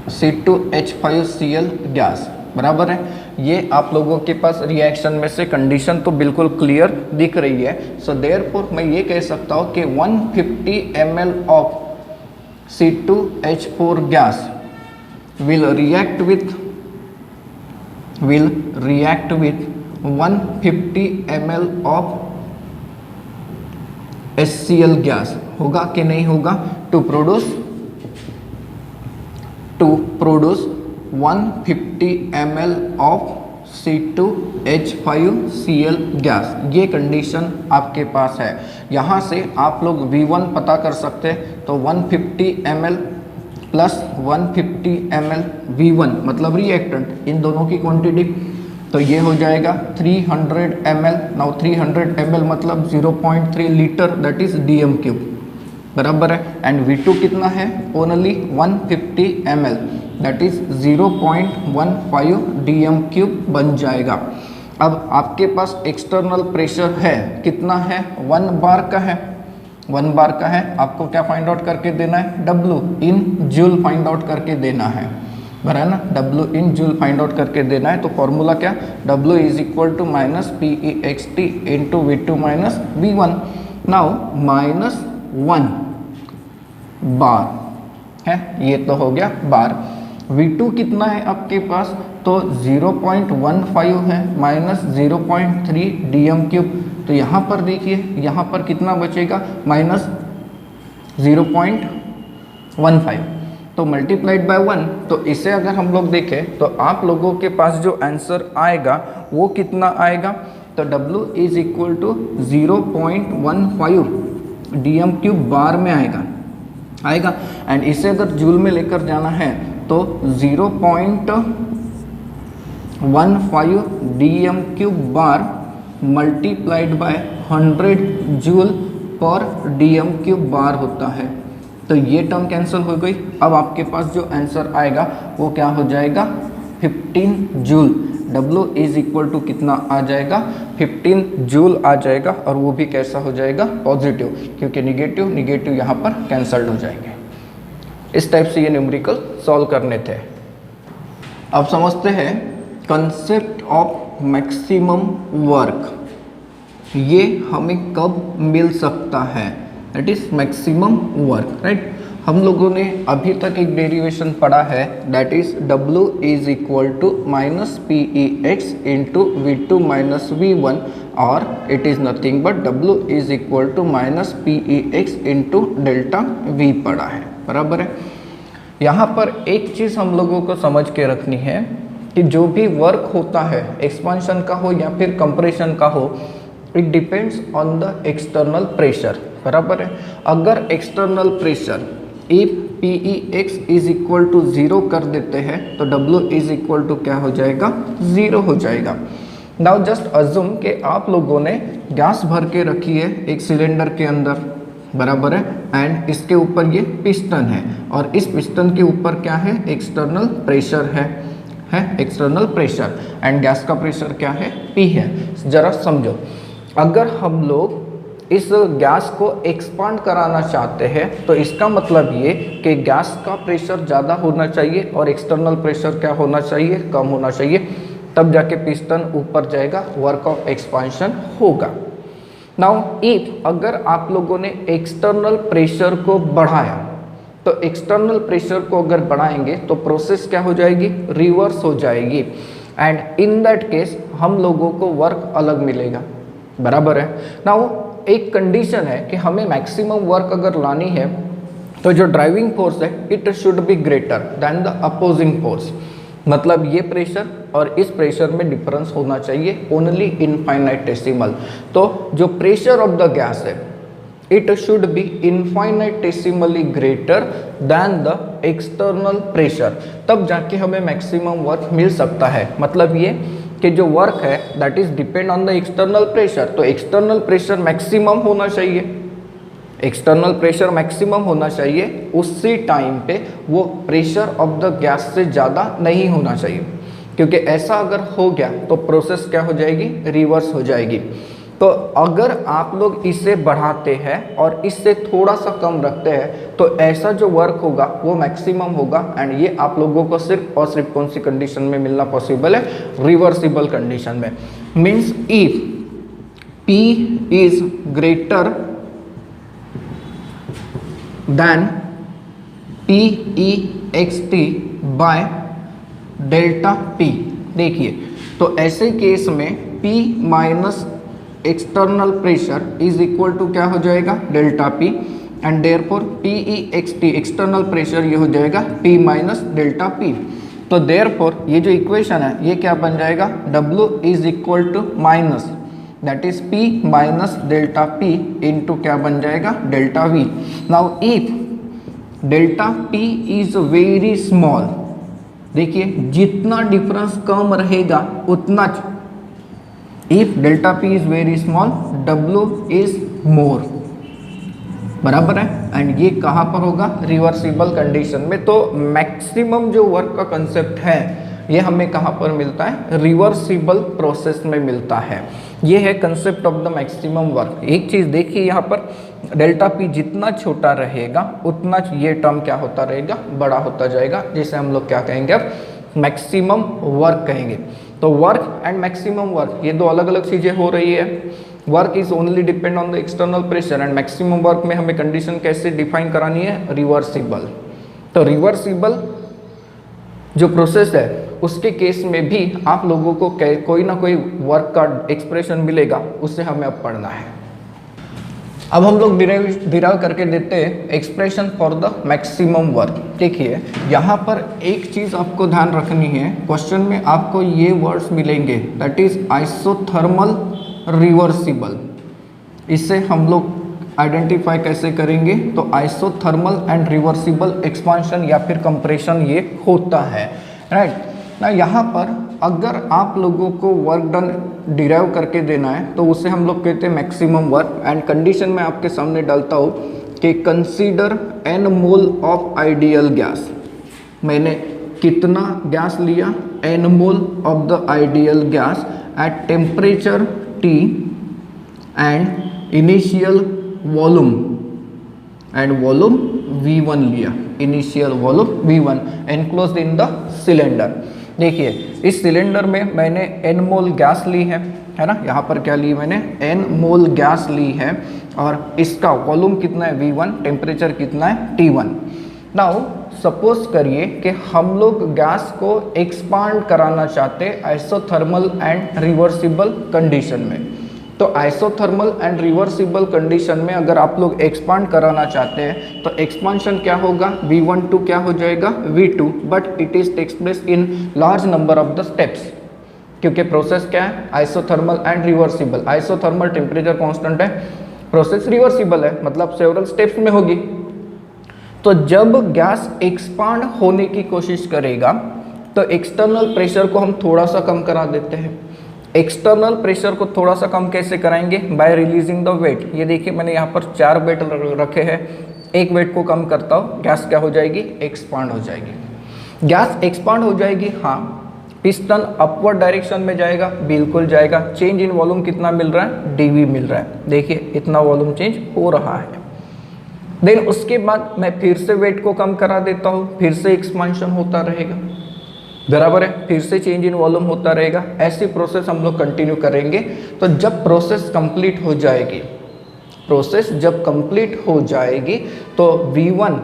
C2H5Cl gas, बराबर है। ये आप लोगों के पास रिएक्शन में से कंडीशन तो बिल्कुल क्लियर दिख रही है। सो देयरफॉर मैं ये कह सकता हूँ कि 150 ml of C2H4 gas will react with 150 ml of HCl gas, होगा कि नहीं होगा, to produce 150 ml of C2H5Cl gas. ये कंडीशन आपके पास है। यहाँ से आप लोग V1 पता कर सकते हैं, तो 150 ml प्लस 150 ml V1 मतलब रिएक्टेंट, इन दोनों की क्वांटिटी, तो ये हो जाएगा 300 ml। नाउ 300 ml मतलब 0.3 litre, that is DM cube, बराबर है। एंड V2 कितना है, only 150 ml, that is 0.15 DM cube बन जाएगा। अब आपके पास एक्सटर्नल प्रेशर है, कितना है, 1 बार का है, 1 बार का है। आपको क्या फाइंड आउट करके देना है, W in joule find out करके देना है। भरा है ना, W in joule find out करके देना है। तो फॉर्मूला क्या, W is equal to minus PEXT into V2 minus V1। Now -1 bar है, ये तो हो गया बार। V2 कितना है आपके पास, तो 0.15 है माइनस 0.3 DM3। तो यहाँ पर देखिए, यहाँ पर कितना बचेगा, माइनस 0.15, तो मल्टीप्लाइड बाय 1। तो इसे अगर हम लोग देखें तो आप लोगों के पास जो आंसर आएगा वो कितना आएगा, तो W is equal to 0.15 DM³ bar में आएगा। एंड इसे अगर जूल में लेकर जाना है तो 0.15 DM³ bar multiplied by 100 joule पर DM³ बार होता है। तो ये टर्म कैंसिल हो गई। अब आपके पास जो आंसर आएगा वो क्या हो जाएगा, 15 joule. W is equal to कितना आ जाएगा, 15 जूल आ जाएगा। और वो भी कैसा हो जाएगा, पॉजिटिव, क्योंकि निगेटिव यहाँ पर कैंसल्ड हो जाएंगे। इस टाइप से ये न्यूमेरिकल सॉल्व करने थे। अब समझते हैं कंसेप्ट ऑफ मैक्सिमम वर्क। ये हमें कब मिल सकता है, that is maximum work, right. हम लोगों ने अभी तक एक डेरिवेशन पढ़ा है, that is W is equal to minus PEX into V2 minus V1, और it is nothing but W is equal to minus PEX into delta V पढ़ा है, बराबर है। यहाँ पर एक चीज़ हम लोगों को समझ के रखनी है कि जो भी वर्क होता है, एक्सपांशन का हो या फिर कंप्रेशन का हो, it depends on the external pressure, बराबर है। अगर external pressure if PEX is equal to 0 कर देते हैं तो W इज इक्वल टू क्या हो जाएगा, 0 हो जाएगा। नाउ जस्ट अज्यूम कि आप लोगों ने गैस भर के रखी है एक सिलेंडर के अंदर, बराबर है, एंड इसके ऊपर ये पिस्टन है, और इस पिस्टन के ऊपर क्या है, एक्सटर्नल प्रेशर है एक्सटर्नल प्रेशर, एंड गैस का प्रेशर क्या है, P है। जरा समझो, अगर हम लोग इस गैस को एक्सपांड कराना चाहते हैं तो इसका मतलब ये कि गैस का प्रेशर ज़्यादा होना चाहिए और एक्सटर्नल प्रेशर क्या होना चाहिए, कम होना चाहिए, तब जाके पिस्टन ऊपर जाएगा, वर्क ऑफ एक्सपांशन होगा। नाउ इफ अगर आप लोगों ने एक्सटर्नल प्रेशर को बढ़ाया, तो एक्सटर्नल प्रेशर को अगर बढ़ाएंगे तो प्रोसेस क्या हो जाएगी, रिवर्स हो जाएगी, एंड इन दैट केस हम लोगों को वर्क अलग मिलेगा, बराबर है। नाउ एक कंडीशन है कि हमें मैक्सिमम वर्क अगर लानी है तो जो ड्राइविंग फोर्स है it should be greater than the opposing force. मतलब ये प्रेशर और इस प्रेशर में डिफरेंस होना चाहिए ओनली इनफाइनाइटेसिमल। तो जो प्रेशर ऑफ द गैस है it should be infinitesimally greater than the external pressure, तब जाके हमें मैक्सिमम वर्क मिल सकता है। मतलब ये कि जो वर्क है that is depend on the external pressure, तो एक्सटर्नल प्रेशर मैक्सिमम होना चाहिए, एक्सटर्नल प्रेशर मैक्सिमम होना चाहिए, उसी टाइम पे वो प्रेशर ऑफ द गैस से ज़्यादा नहीं होना चाहिए, क्योंकि ऐसा अगर हो गया तो प्रोसेस क्या हो जाएगी, रिवर्स हो जाएगी। तो अगर आप लोग इसे बढ़ाते हैं और इससे थोड़ा सा कम रखते हैं तो ऐसा जो वर्क होगा वो मैक्सिमम होगा, एंड ये आप लोगों को सिर्फ और सिर्फ कौन सी कंडीशन में मिलना पॉसिबल है, रिवर्सिबल कंडीशन में। Means if P is greater than PEXT by delta P। देखिए, तो ऐसे केस में P minus external pressure is equal to क्या हो जाएगा, delta P, and therefore PEXT external pressure ये हो जाएगा P माइनस डेल्टा P। तो देयरफॉर ये जो इक्वेशन है ये क्या बन जाएगा, W is equal to minus that is P minus delta P into क्या बन जाएगा, delta V। Now if delta P is very small, देखिए जितना डिफरेंस कम रहेगा उतना, if delta P is very small W is more, बराबर है, and ये कहाँ पर होगा, रिवर्सिबल कंडीशन में। तो मैक्सिमम जो वर्क का कंसेप्ट है ये हमें कहाँ पर मिलता है, रिवर्सिबल प्रोसेस में मिलता है। ये है concept of the maximum work. एक चीज़ देखिए यहाँ पर डेल्टा पी जितना छोटा रहेगा उतना ये टर्म क्या होता रहेगा, बड़ा होता जाएगा, जिसे हम लोग क्या कहेंगे अब, मैक्सिमम वर्क कहेंगे। तो वर्क एंड मैक्सिमम वर्क ये दो अलग अलग चीज़ें हो रही है। Work is only depend on the external pressure and maximum work में हमें कंडीशन कैसे डिफाइन करानी है, रिवर्सिबल। तो रिवर्सिबल जो प्रोसेस है उसके केस में भी आप लोगों को कोई ना कोई वर्क का एक्सप्रेशन मिलेगा, उससे हमें अब पढ़ना है। अब हम लोग डिराइव करके देते हैं expression for the maximum work. देखिए यहाँ पर एक चीज़ आपको ध्यान रखनी है, क्वेश्चन में आपको ये वर्ड्स मिलेंगे, दैट इज आइसोथर्मल रिवर्सिबल। इससे हम लोग आइडेंटिफाई कैसे करेंगे, तो आइसोथर्मल एंड रिवर्सिबल एक्सपांशन या फिर कंप्रेशन ये होता है, राइट ना। यहाँ पर अगर आप लोगों को वर्क डन डिराइव करके देना है तो उसे हम लोग कहते हैं मैक्सिमम वर्क। एंड कंडीशन में आपके सामने डालता हूँ कि consider n mole of ideal gas. मैंने कितना गैस लिया, n mole of the ideal gas at temperature T and initial volume V1 लिया, initial volume V1 enclosed in the cylinder. देखिए इस सिलेंडर में मैंने n मोल गैस ली है ना, यहाँ पर क्या ली मैंने, n मोल गैस ली है और इसका वॉल्यूम कितना है V1, टेम्परेचर कितना है T1। नाउ सपोज करिए कि हम लोग गैस को एक्सपांड कराना चाहते हैं आइसोथर्मल एंड रिवर्सिबल कंडीशन में। तो आइसोथर्मल एंड रिवर्सिबल कंडीशन में अगर आप लोग एक्सपांड कराना चाहते हैं तो एक्सपांशन क्या होगा, V1 टू क्या हो जाएगा V2, but it is takes place in large number of the steps, क्योंकि प्रोसेस क्या है, isothermal and reversible. Isothermal temperature constant है, प्रोसेस रिवर्सिबल है, मतलब सेवरल स्टेप्स में होगी। तो जब गैस एक्सपांड होने की कोशिश करेगा तो एक्सटर्नल प्रेशर को हम थोड़ा सा कम करा देते हैं। एक्सटर्नल प्रेशर को थोड़ा सा कम कैसे कराएंगे, बाय रिलीजिंग द वेट। ये देखिए मैंने यहाँ पर 4 वेट रखे हैं, एक वेट को कम करता हूँ, गैस क्या हो जाएगी, एक्सपांड हो जाएगी। गैस एक्सपांड हो जाएगी, हाँ। पिस्टन अपवर्ड डायरेक्शन में जाएगा, बिल्कुल जाएगा। चेंज इन वॉल्यूम कितना मिल रहा है, dV मिल रहा है। देखिए इतना वॉल्यूम चेंज हो रहा है। देन उसके बाद मैं फिर से वेट को कम करा देता हूँ, फिर से एक्सपांशन होता रहेगा, बराबर है, फिर से चेंज इन वॉल्यूम होता रहेगा। ऐसी प्रोसेस हम लोग कंटिन्यू करेंगे। तो जब प्रोसेस कंप्लीट हो जाएगी, प्रोसेस जब कंप्लीट हो जाएगी तो V1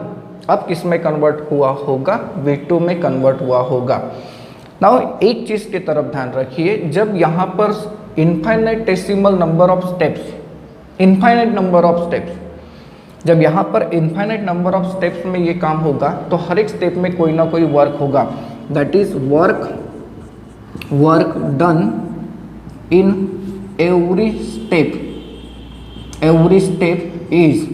अब किस में कन्वर्ट हुआ होगा, V2 में कन्वर्ट हुआ होगा। नाउ एक चीज़ की तरफ ध्यान रखिए, जब यहाँ पर infinitesimal number of steps, infinite number of steps, जब यहाँ पर इनफाइनाइट नंबर ऑफ स्टेप्स में ये काम होगा तो हर एक स्टेप में कोई ना कोई वर्क होगा, that is work done in every step is,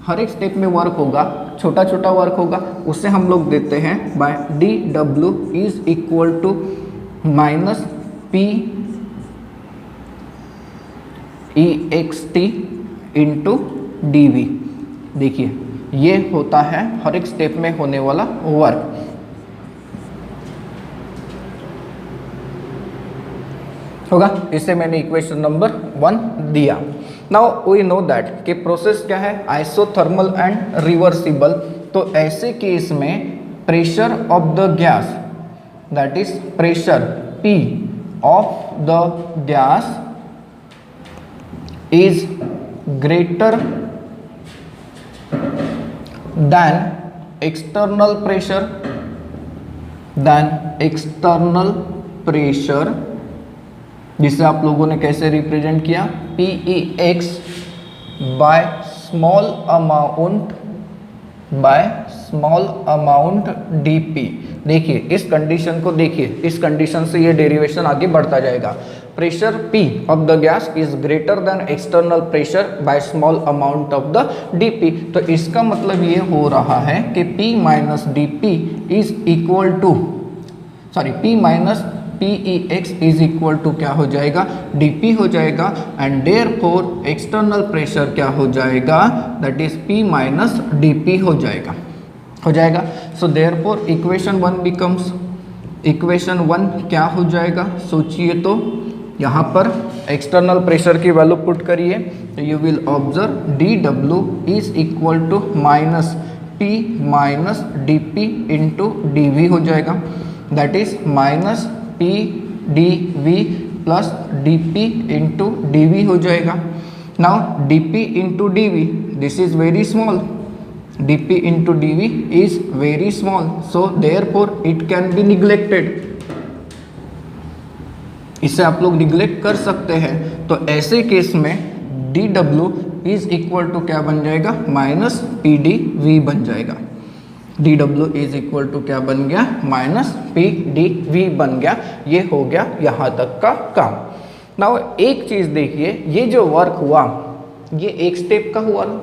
हर एक स्टेप में वर्क होगा, छोटा छोटा वर्क होगा, उसे हम लोग देते हैं by dW is equal to minus P EXT into dV। देखिए ये होता है हर एक स्टेप में होने वाला वर्क। होगा, इसे मैंने इक्वेशन नंबर 1 दिया। नाउ वी नो दैट कि प्रोसेस क्या है, आइसोथर्मल एंड रिवर्सिबल। तो ऐसे केस में pressure of the gas, that is pressure P of the gas is greater than external pressure, जिसे आप लोगों ने कैसे रिप्रेजेंट किया, PEX by small amount DP। देखिए इस कंडीशन को देखिए, इस कंडीशन से ये डेरिवेशन आगे बढ़ता जाएगा। Pressure P of the gas is greater then external pressure by small amount of the DP। तो इसका मतलब ये हो रहा है कि P minus DP is equal to, sorry P minus PEX is equal to क्या हो जाएगा, DP हो जाएगा। एंड देयरफॉर एक्सटर्नल प्रेशर क्या हो जाएगा, that is P minus DP हो जाएगा, so therefore equation 1 becomes, equation 1 क्या हो जाएगा, सोचिए तो यहाँ पर एक्सटर्नल प्रेशर की वैल्यू पुट करिए तो you will observe d W is equal to minus P minus d P into d V हो जाएगा, that is minus P d V plus d P into d V हो जाएगा। Now d P into d we, this is very small, dp into dv is very small, so therefore it can be neglected, इसे आप लोग neglect कर सकते हैं। तो ऐसे केस में dw इज इक्वल टू क्या बन जाएगा, माइनस पी डी वी बन जाएगा। dw इज इक्वल टू क्या बन गया, माइनस पी डी वी बन गया। ये हो गया यहाँ तक का काम। नाउ एक चीज देखिए, ये जो वर्क हुआ ये एक स्टेप का हुआ ना,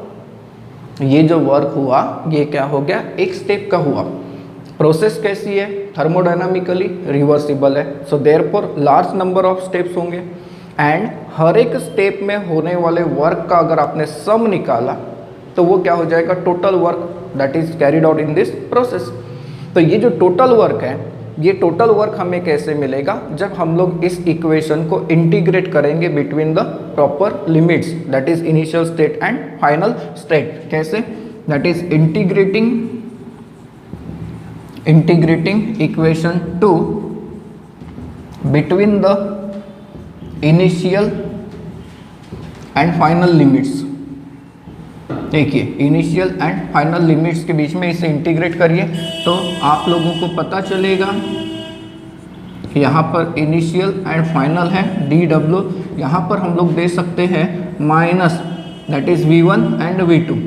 ये जो वर्क हुआ ये क्या हो गया, एक स्टेप का हुआ। प्रोसेस कैसी है, थर्मोडायनामिकली रिवर्सिबल है, so therefore large number of steps होंगे एंड हर एक स्टेप में होने वाले वर्क का अगर आपने सम निकाला तो वो क्या हो जाएगा, total work that is carried out in this process. तो ये जो टोटल वर्क है, ये टोटल वर्क हमें कैसे मिलेगा, जब हम लोग इस इक्वेशन को इंटीग्रेट करेंगे between the proper limits that is initial state and final state. कैसे, that is integrating equation 2 between the initial and final limits. देखिए इनिशियल एंड फाइनल लिमिट्स के बीच में इसे इंटीग्रेट करिए तो आप लोगों को पता चलेगा कि यहाँ पर इनिशियल एंड फाइनल है डी डब्ल्यू, यहाँ पर हम लोग दे सकते हैं minus that is V1 and V2,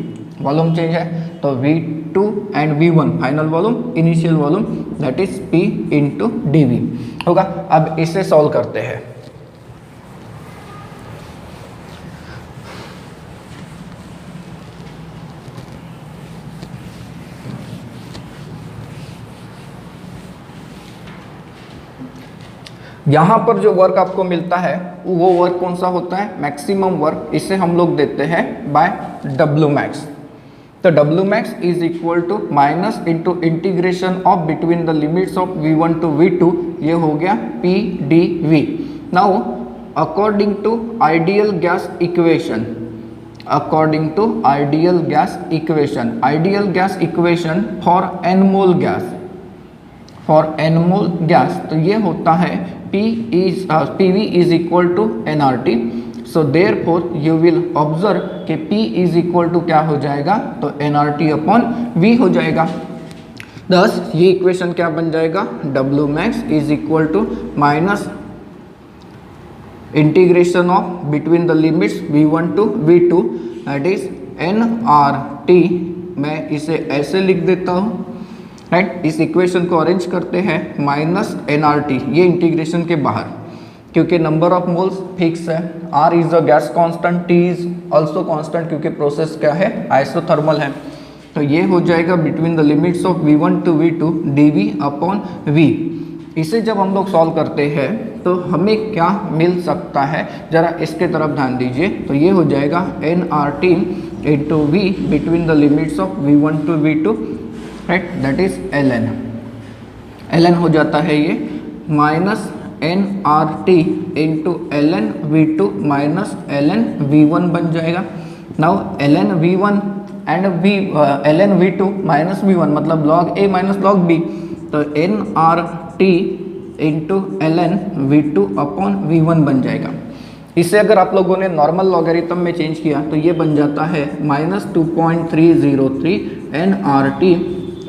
volume change है तो V2 and V1 final volume, initial volume that is P into d V होगा। अब इसे सॉल्व करते हैं। यहाँ पर जो वर्क आपको मिलता है वो वर्क कौन सा होता है, मैक्सिमम वर्क, इसे हम लोग देते हैं बाय डब्ल्यू मैक्स। तो W max is equal to minus into integration of between the limits of V1 to V2, ये हो गया P d V. Now according to ideal gas equation, according to ideal gas equation, ideal gas equation for n mole gas, for n mole gas, तो ये होता है PV is equal to nRT, so therefore you will observe कि P is equal to क्या हो जाएगा, तो nRT upon V हो जाएगा। thus ये इक्वेशन क्या बन जाएगा, W max is equal to minus integration of between the limits V1 to V2 that is nRT। मैं इसे ऐसे लिख देता हूँ, राइट। इस इक्वेशन को अरेंज करते हैं माइनस nRT, ये इंटीग्रेशन के बाहर, क्योंकि नंबर ऑफ मोल्स फिक्स है, R is a gas constant, T is also constant क्योंकि प्रोसेस क्या है, आइसोथर्मल है। तो ये हो जाएगा between the limits of V1 to V2 dV upon V। इसे जब हम लोग सॉल्व करते हैं तो हमें क्या मिल सकता है, जरा इसके तरफ ध्यान दीजिए। तो ये हो जाएगा nRT into V between the limits of V1 to V2, right, that is ln हो जाता है ये minus nRT into ln V2 minus ln V1 बन जाएगा। Now ln V1 and ln V2 minus V1 मतलब log A minus log B, तो nRT into ln V2 upon V1 बन जाएगा। इसे अगर आप लोगों ने नॉर्मल लॉगरिथम में चेंज किया तो ये बन जाता है minus 2.303 nRT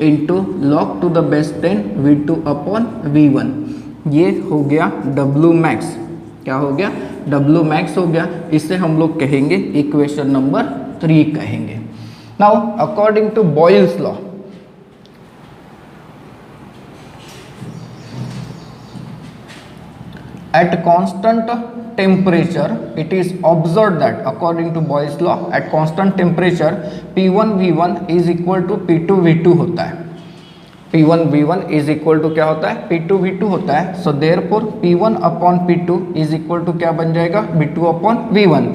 into log to the base 10 V2 upon V1। ये हो गया W मैक्स, क्या हो गया, W मैक्स हो गया। इसे हम लोग कहेंगे इक्वेशन नंबर 3 कहेंगे। Now according to Boyle's law, at constant temperature it is observed that according to Boyle's law at constant temperature P1 V1 is equal to P2 V2 होता है। P1 V1 is equal to क्या होता है, P2 V2 होता है। so therefore P1 upon P2 is equal to क्या बन जाएगा, V2 upon V1।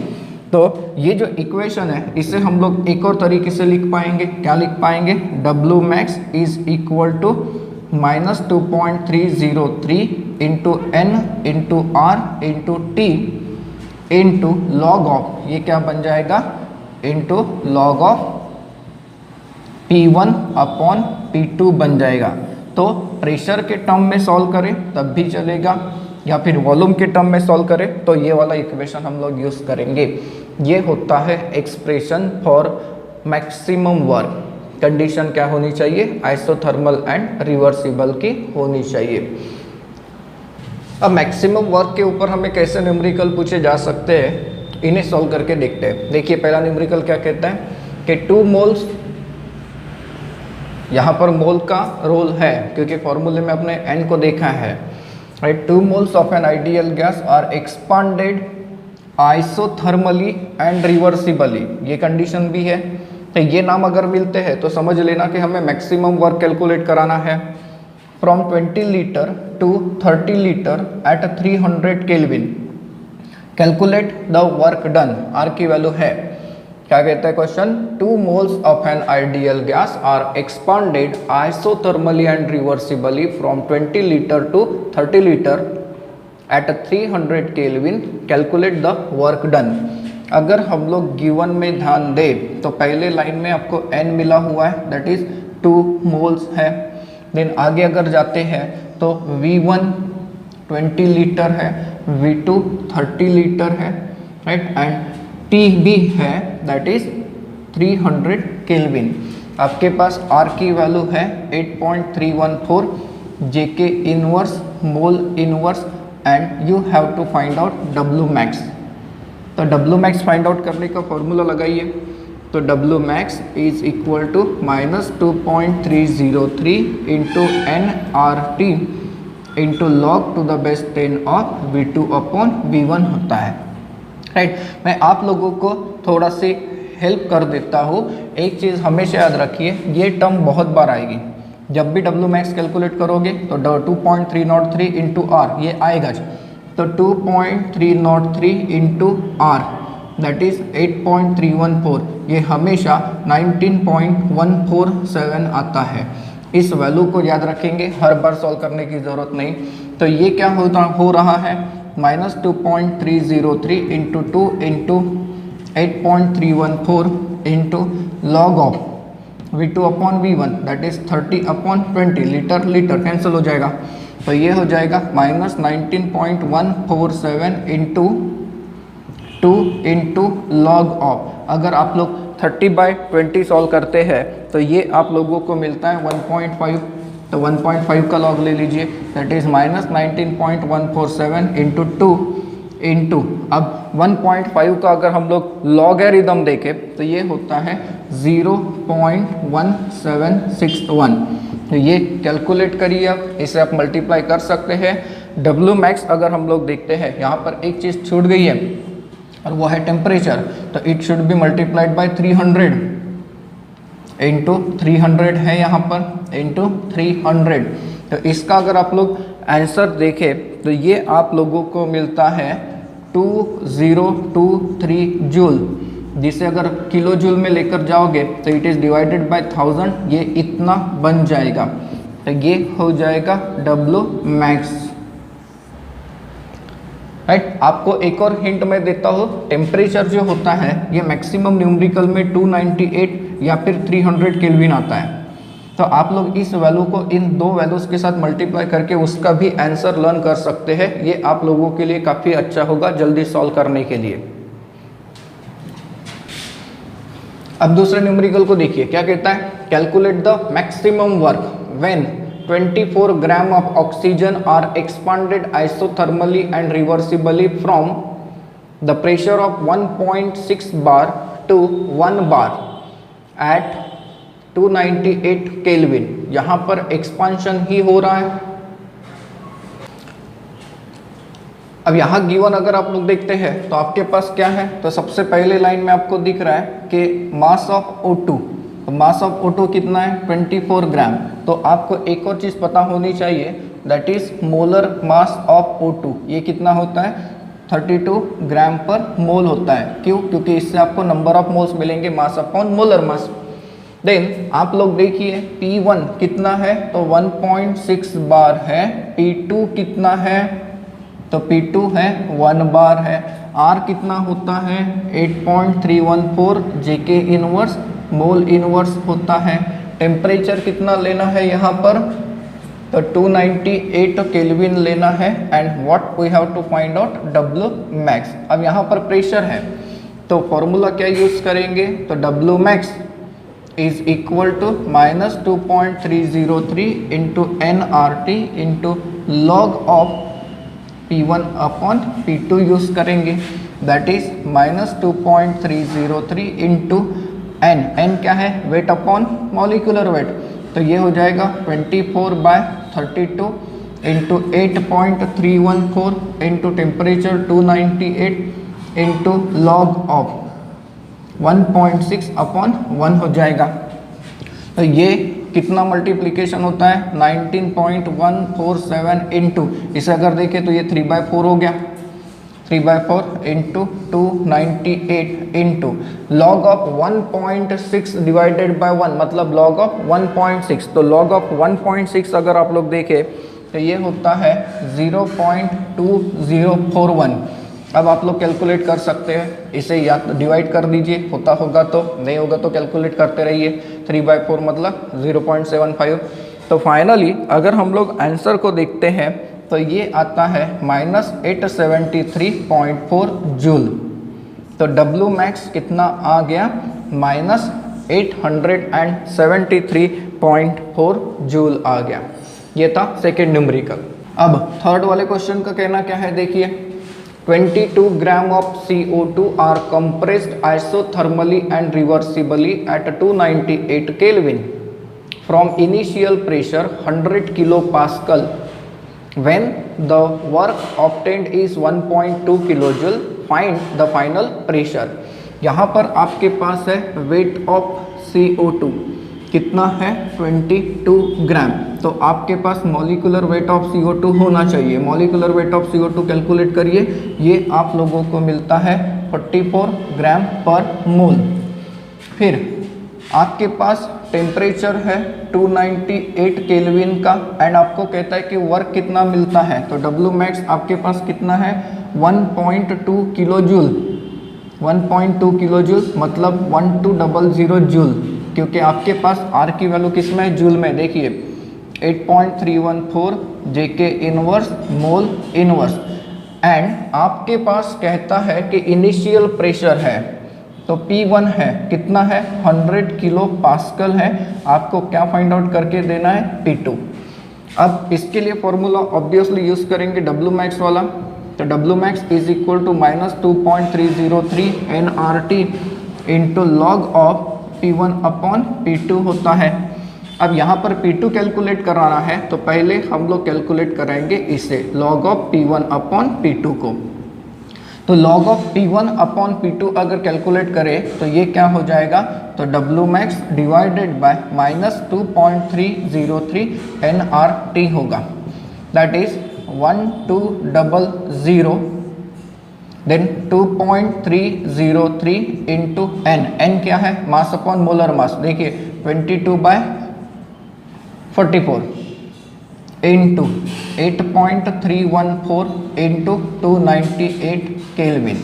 तो ये जो इक्वेशन है इसे हम लोग एक और तरीके से लिख पाएंगे, क्या लिख पाएंगे, W max is equal to minus 2.303 into n into R into T into log of, ये क्या बन जाएगा, into log of P1 upon P2 बन जाएगा। तो प्रेशर के टर्म में सॉल्व करें तब भी चलेगा, या फिर वॉल्यूम के टर्म में सॉल्व करें तो ये वाला इक्वेशन हम लोग यूज़ करेंगे। ये होता है expression for maximum work. Condition क्या होनी चाहिए, आइसोथर्मल एंड रिवर्सिबल की होनी चाहिए। अब मैक्सिमम वर्क के ऊपर हमें कैसे न्यूमेरिकल पूछे जा सकते हैं, इन्हें सॉल्व करके देखते हैं। देखिए पहला न्यूमेरिकल क्या कहता है कि 2 मोल्स, यहाँ पर मोल का रोल है क्योंकि फॉर्मूले में अपने n को देखा है, right. 2 moles of an ideal gas are expanded isothermally and reversibly, ये कंडीशन भी है। तो ये नाम अगर मिलते हैं तो समझ लेना कि हमें मैक्सिमम वर्क कैलकुलेट कराना है। From 20 litre to 30 litre at 300 kelvin, calculate the work done. R की वैल्यू है, क्या कहता है question, 2 moles of an ideal gas are expanded isothermally and reversibly from 20 litre to 30 litre at 300 kelvin, calculate the work done. अगर हम लोग given में ध्यान दें तो पहले लाइन में आपको n मिला हुआ है, दैट इज 2 मोल्स है। देन आगे अगर जाते हैं तो V1 20 लीटर है, V2 30 लीटर है, राइट, एंड T भी है, दैट इज 300 केल्विन। आपके पास R की वैल्यू है 8.314 JK inverse mole inverse, and you have to find out W max. तो W मैक्स फाइंड आउट करने का फॉर्मूला लगाइए। तो W max is equal to -2.303 into NRT into log to the base 10 of V2 upon V1 होता है, right. मैं आप लोगों को थोड़ा सी हेल्प कर देता हूँ। एक चीज़ हमेशा याद रखिए, ये टर्म बहुत बार आएगी। जब भी W मैक्स कैलकुलेट करोगे तो 2.303 इंटू आर ये आएगा। तो 2.303 इंटू आर दैट इज 8.314, ये हमेशा 19.147 आता है। इस वैल्यू को याद रखेंगे, हर बार सॉल्व करने की ज़रूरत नहीं। तो ये क्या हो रहा है, -2.303 into 2 into 8.314 into log of V2 upon V1 that is 30 upon 20, litre litre cancel हो जाएगा। तो ये हो जाएगा -19.147 इंटू 2 इंटू लॉग ऑफ। अगर आप लोग 30/20 सॉल्व करते हैं तो ये आप लोगों को मिलता है 1.5। तो 1.5 का लॉग ले लीजिए, दैट इज -19.147 इंटू 2 इंटू, अब 1.5 का अगर हम लोग लॉगरिथम देखें तो ये होता है 0.1761। तो ये कैलकुलेट करिए आप, इसे आप मल्टीप्लाई कर सकते हैं। W मैक्स अगर हम लोग देखते हैं, यहाँ पर एक चीज़ छूट गई है और वो है टेम्परेचर। तो it should B multiplied by 300 into 300 है यहाँ पर, इंटू 300। तो इसका अगर आप लोग आंसर देखें तो ये आप लोगों को मिलता है 2023 जूल, जिसे अगर किलो जूल में लेकर जाओगे तो इट इज़ डिवाइडेड बाय 1000, ये इतना बन जाएगा। तो ये हो जाएगा W मैक्स, राइट। आपको एक और हिंट मैं देता हूँ, टेम्परेचर जो होता है ये मैक्सिमम न्यूमेरिकल में 298 या फिर 300 केल्विन आता है। तो आप लोग इस वैल्यू को इन दो वैल्यूज़ के साथ मल्टीप्लाई करके उसका भी आंसर लर्न कर सकते हैं। ये आप लोगों के लिए काफ़ी अच्छा होगा जल्दी सॉल्व करने के लिए। अब दूसरे न्यूमेरिकल को देखिए क्या कहता है, calculate the maximum work when 24 gram of oxygen are expanded isothermally and reversibly from the pressure of 1.6 bar to 1 bar at 298 kelvin. यहाँ पर एक्सपांशन ही हो रहा है। अब यहाँ गिवन अगर आप लोग देखते हैं तो आपके पास क्या है, तो सबसे पहले लाइन में आपको दिख रहा है कि मास ऑफ O2, तो मास ऑफ O2 कितना है 24 ग्राम। तो आपको एक और चीज़ पता होनी चाहिए, that is molar mass of O2, ये कितना होता है 32 ग्राम पर मोल होता है। क्यों, क्योंकि इससे आपको नंबर ऑफ मोल्स मिलेंगे, mass upon molar mass. Then आप लोग देखिए P1 कितना है तो 1.6 बार है, P2 कितना है तो P2 है 1 बार है, R कितना होता है 8.314 JK इनवर्स मोल इनवर्स होता है। टेम्परेचर कितना लेना है यहाँ पर तो 298 केल्विन लेना है and what we have to find out W max. अब यहाँ पर प्रेशर है तो फॉर्मूला क्या यूज करेंगे तो W max is equal to minus 2.303 into nRT into log of P1 upon P2 use करेंगे, that is minus 2.303 into n क्या है वेट अपॉन मॉलिक्यूलर वेट, तो ये हो जाएगा 24/32 into 8.314 into temperature 298 into log of 1.6 upon 1 हो जाएगा। तो ये कितना मल्टीप्लिकेशन होता है 19.147 इंटू, इसे अगर देखें तो ये 3/4 हो गया, 3/4 into 298 into log of 1.6 divided by 1 मतलब लॉग ऑफ 1.6, तो लॉग ऑफ 1.6 अगर आप लोग देखें तो ये होता है 0.2041। अब आप लोग कैलकुलेट कर सकते हैं, इसे या तो डिवाइड कर दीजिए, होता होगा तो, नहीं होगा तो कैलकुलेट करते रहिए। 3/4 मतलब 0.75। तो फाइनली अगर हम लोग आंसर को देखते हैं तो ये आता है -873.4 जूल। तो W मैक्स कितना आ गया -873.4 जूल आ गया। ये था सेकेंड न्यूमेरिकल। अब थर्ड वाले क्वेश्चन का कहना क्या है देखिए, 22 ग्राम of CO2 are compressed isothermally and reversibly at 298 Kelvin from initial pressure 100 kilopascal. When the work obtained is 1.2 kilojoule, find the final pressure. यहाँ पर आपके पास है weight of CO2 कितना है 22 ग्राम, तो आपके पास मॉलिक्यूलर वेट ऑफ CO2 होना चाहिए। Molecular weight of CO2 calculate करिए, ये आप लोगों को मिलता है 44 ग्राम पर मोल। फिर आपके पास टेम्परेचर है 298 केल्विन का एंड आपको कहता है कि वर्क कितना मिलता है, तो W मैक्स आपके पास कितना है 1.2 किलो जूल, 1.2 किलो जूल मतलब 1200 जूल, क्योंकि आपके पास R की वैल्यू किस में है जूल में, देखिए 8.314 JK inverse mole inverse and आपके पास कहता है कि इनिशियल प्रेशर है तो P1 है कितना है 100 किलो पास्कल है, आपको क्या फाइंड आउट करके देना है P2। अब इसके लिए फॉर्मूला ऑब्वियसली यूज करेंगे W मैक्स वाला, तो W max is equal to -2.303 nRT into log of P1 upon P2 होता है। अब यहाँ पर P2 कैलकुलेट कराना है तो पहले हम लोग कैलकुलेट कराएंगे इसे log of P1 upon P2 को। तो log of P1 upon P2 अगर कैलकुलेट करें तो ये क्या हो जाएगा, तो W max divided by -2.303 nRT होगा, that is 1200 then 2.303 into n क्या है मास अपॉन मोलर मास, देखिए 22/44 इंटू 8.314 इंटू 298 केल्विन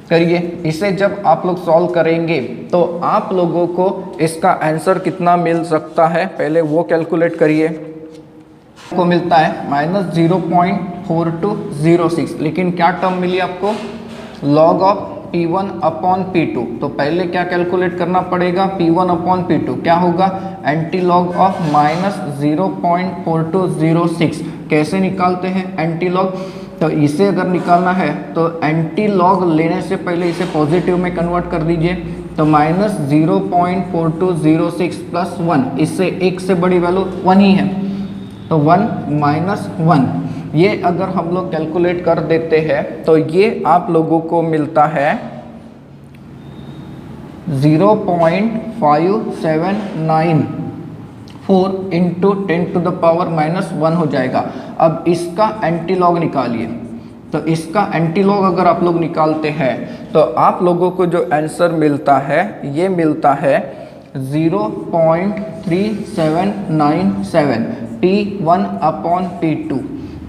करिए। इसे जब आप लोग सॉल्व करेंगे तो आप लोगों को इसका आंसर कितना मिल सकता है, पहले वो कैलकुलेट करिए। को मिलता है -0.4206, लेकिन क्या टर्म मिली आपको log of P1 upon P2, तो पहले क्या कैलकुलेट करना पड़ेगा P1 अपॉन P2 क्या होगा एंटी लॉग ऑफ -0.4206। कैसे निकालते हैं एंटी लॉग, तो इसे अगर निकालना है तो एंटी लॉग लेने से पहले इसे पॉजिटिव में कन्वर्ट कर दीजिए, तो -0.4206 प्लस 1, इससे एक से बड़ी वैल्यू 1 ही है तो 1 - 1, ये अगर हम लोग कैलकुलेट कर देते हैं तो ये आप लोगों को मिलता है 0.5794 इंटू 10⁻⁻1 हो जाएगा। अब इसका एंटी लॉग निकालिए, तो इसका एंटी लॉग अगर आप लोग निकालते हैं तो आप लोगों को जो आंसर मिलता है ये मिलता है 0.3797 P1/P2।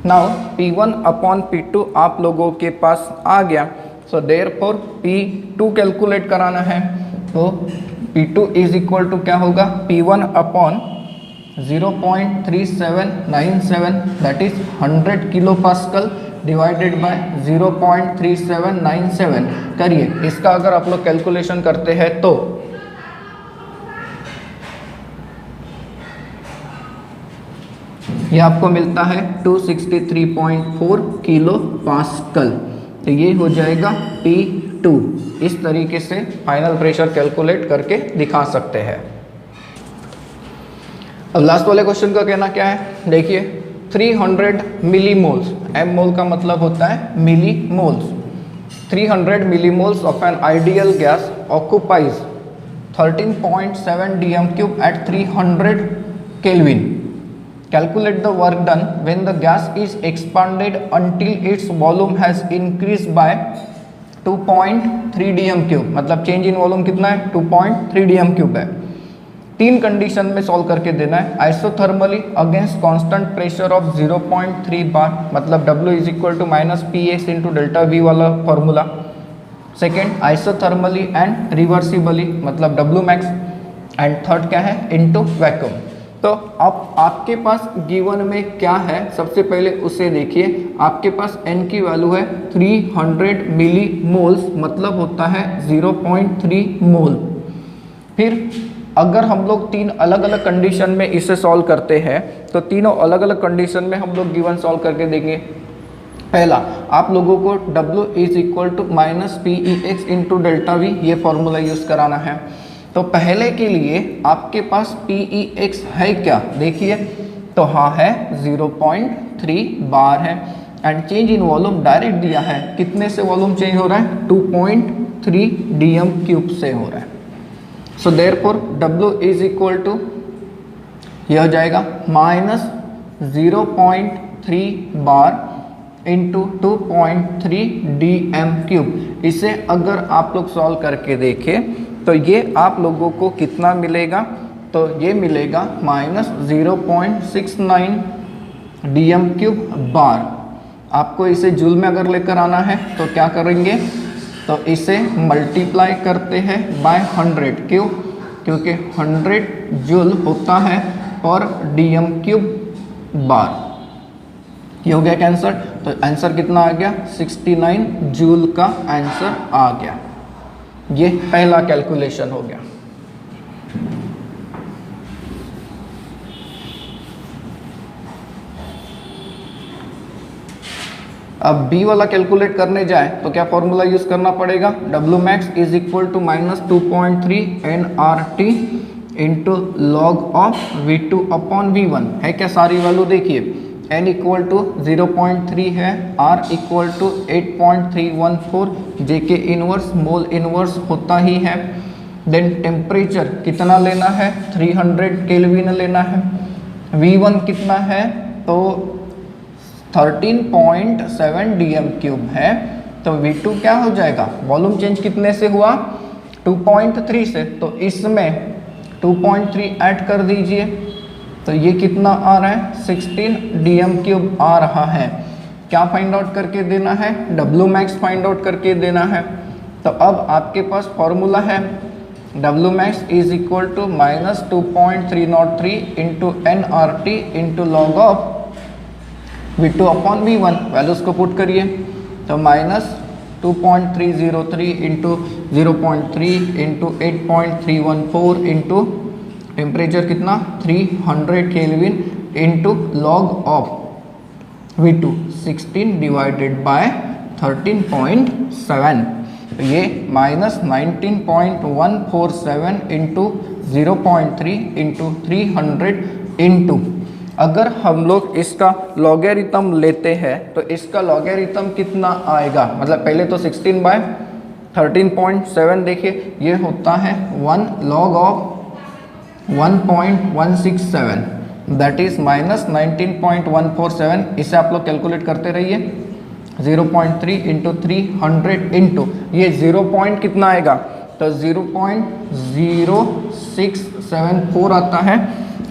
नाउ P1/P2 आप लोगों के पास आ गया, सो देयरफॉर P2 कैलकुलेट कराना है, तो P2 इज इक्वल टू क्या होगा, P1/0.3797 that is 100 kilo pascal divided by 0.3797 करिए। इसका अगर आप लोग कैलकुलेशन करते हैं तो ये आपको मिलता है 263.4 किलो पास्कल। तो ये हो जाएगा P2। इस तरीके से फाइनल प्रेशर कैलकुलेट करके दिखा सकते हैं। अब लास्ट वाले क्वेश्चन का कहना क्या है, देखिए 300 मिलीमोल्स, एम मोल का मतलब होता है millimoles, 300 millimoles of an ideal gas occupies 13.7 dm³ at 300 Kelvin. Calculate the work done when the gas is expanded until its volume has increased by 2.3 dm³। मतलब चेंज इन वॉल्यूम कितना है, 2.3 dm³ है। तीन condition में solve करके देना है। Isothermally against constant pressure of 0.3 bar, मतलब W is equal to -PS into delta V वाला formula. Second isothermally and reversibly, मतलब W मैक्स। एंड थर्ड क्या है, इनटू वैक्यूम। तो अब आपके पास गिवन में क्या है, सबसे पहले उसे देखिए। आपके पास N की वैल्यू है 300 मिली मोल्स, मतलब होता है 0.3 मोल। फिर अगर हम लोग तीन अलग अलग कंडीशन में इसे सॉल्व करते हैं, तो तीनों अलग अलग कंडीशन में हम लोग गिवन सॉल्व करके देंगे। पहला, आप लोगों को W is equal to -PEX into delta V, ये फॉर्मूला यूज़ कराना है। तो पहले के लिए आपके पास PEX है क्या, देखिए, तो हाँ है 0.3 बार है। And change in volume direct दिया है, कितने से वॉल्यूम चेंज हो रहा है, 2.3 dm³ से हो रहा है। So therefore W is equal to, यह हो जाएगा -0.3 बार इंटू 2.3 dm³। इसे अगर आप लोग सॉल्व करके देखें तो ये आप लोगों को कितना मिलेगा, तो ये मिलेगा -0.69 dm³ बार। आपको इसे जूल में अगर लेकर आना है तो क्या करेंगे, तो इसे मल्टीप्लाई करते हैं बाय 100। क्यों, क्योंकि 100 जूल होता है पर dm³ बार। ये हो गया आंसर। तो आंसर कितना आ गया, 69 जूल का आंसर आ गया। ये पहला कैलकुलेशन हो गया। अब बी वाला कैलकुलेट करने जाए तो क्या फॉर्मूला यूज करना पड़ेगा, W max is equal to -2.3 nRT into log of V2 upon V1 है क्या, सारी वैल्यू देखिए। n इक्वल टू 0.3 है, R इक्वल टू 8.314, J के इनवर्स मोल इनवर्स होता ही है। देन टेम्परेचर कितना लेना है, 300 केल्विन लेना है। V1 कितना है, तो 13.7 dm³ है। तो V2 क्या हो जाएगा, वॉल्यूम चेंज कितने से हुआ, 2.3 से, तो इसमें 2.3 ऐड कर दीजिए, तो ये कितना आ रहा है, 16 dm³ आ रहा है। क्या फाइंड आउट करके देना है, W मैक्स फाइंड आउट करके देना है। तो अब आपके पास फॉर्मूला है W max is equal to -2.303 into nRT into log of V2 upon V1, values को पुट करिए। तो -2.303 इंटू 0.3 इंटू 8.314 इंटू टेम्परेचर कितना 300 kelvin into log of V2 16 divided by 13.7, तो ये -19.147 इंटू 0.3 इंटू 300 इंटू, अगर हम लोग इसका लॉगरिथम लेते हैं तो इसका लॉगरिथम कितना आएगा, मतलब पहले तो 16 बाय 13.7 देखिए, ये होता है 1 लॉग ऑफ 1.167 दैट इज -19.147। इसे आप लोग कैलकुलेट करते रहिए। 0.3 इंटू 300 इंटू ये 0 पॉइंट कितना आएगा, तो 0.0674 आता है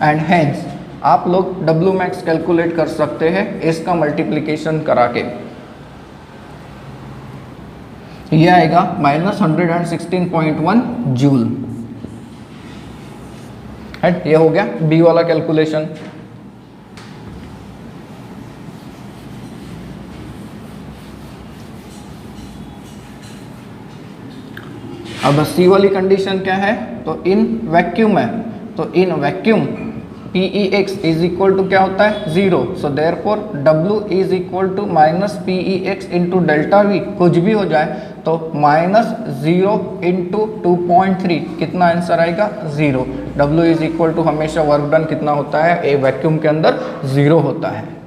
एंड हेंस आप लोग W max कैलकुलेट कर सकते हैं इसका मल्टीप्लिकेशन करा के। ये आएगा -116.1 जूल। ये हो गया बी वाला कैलकुलेशन। अब सी वाली कंडीशन क्या है, तो इन वैक्यूम है, तो in vacuum PEX is equal to क्या होता है 0, so therefore W is equal to -PEX into delta V, कुछ भी हो जाए तो -0 इंटू 2.3 कितना आंसर आएगा 0। W इज इक्वल टू हमेशा वर्क डन कितना होता है ए वैक्यूम के अंदर 0 होता है।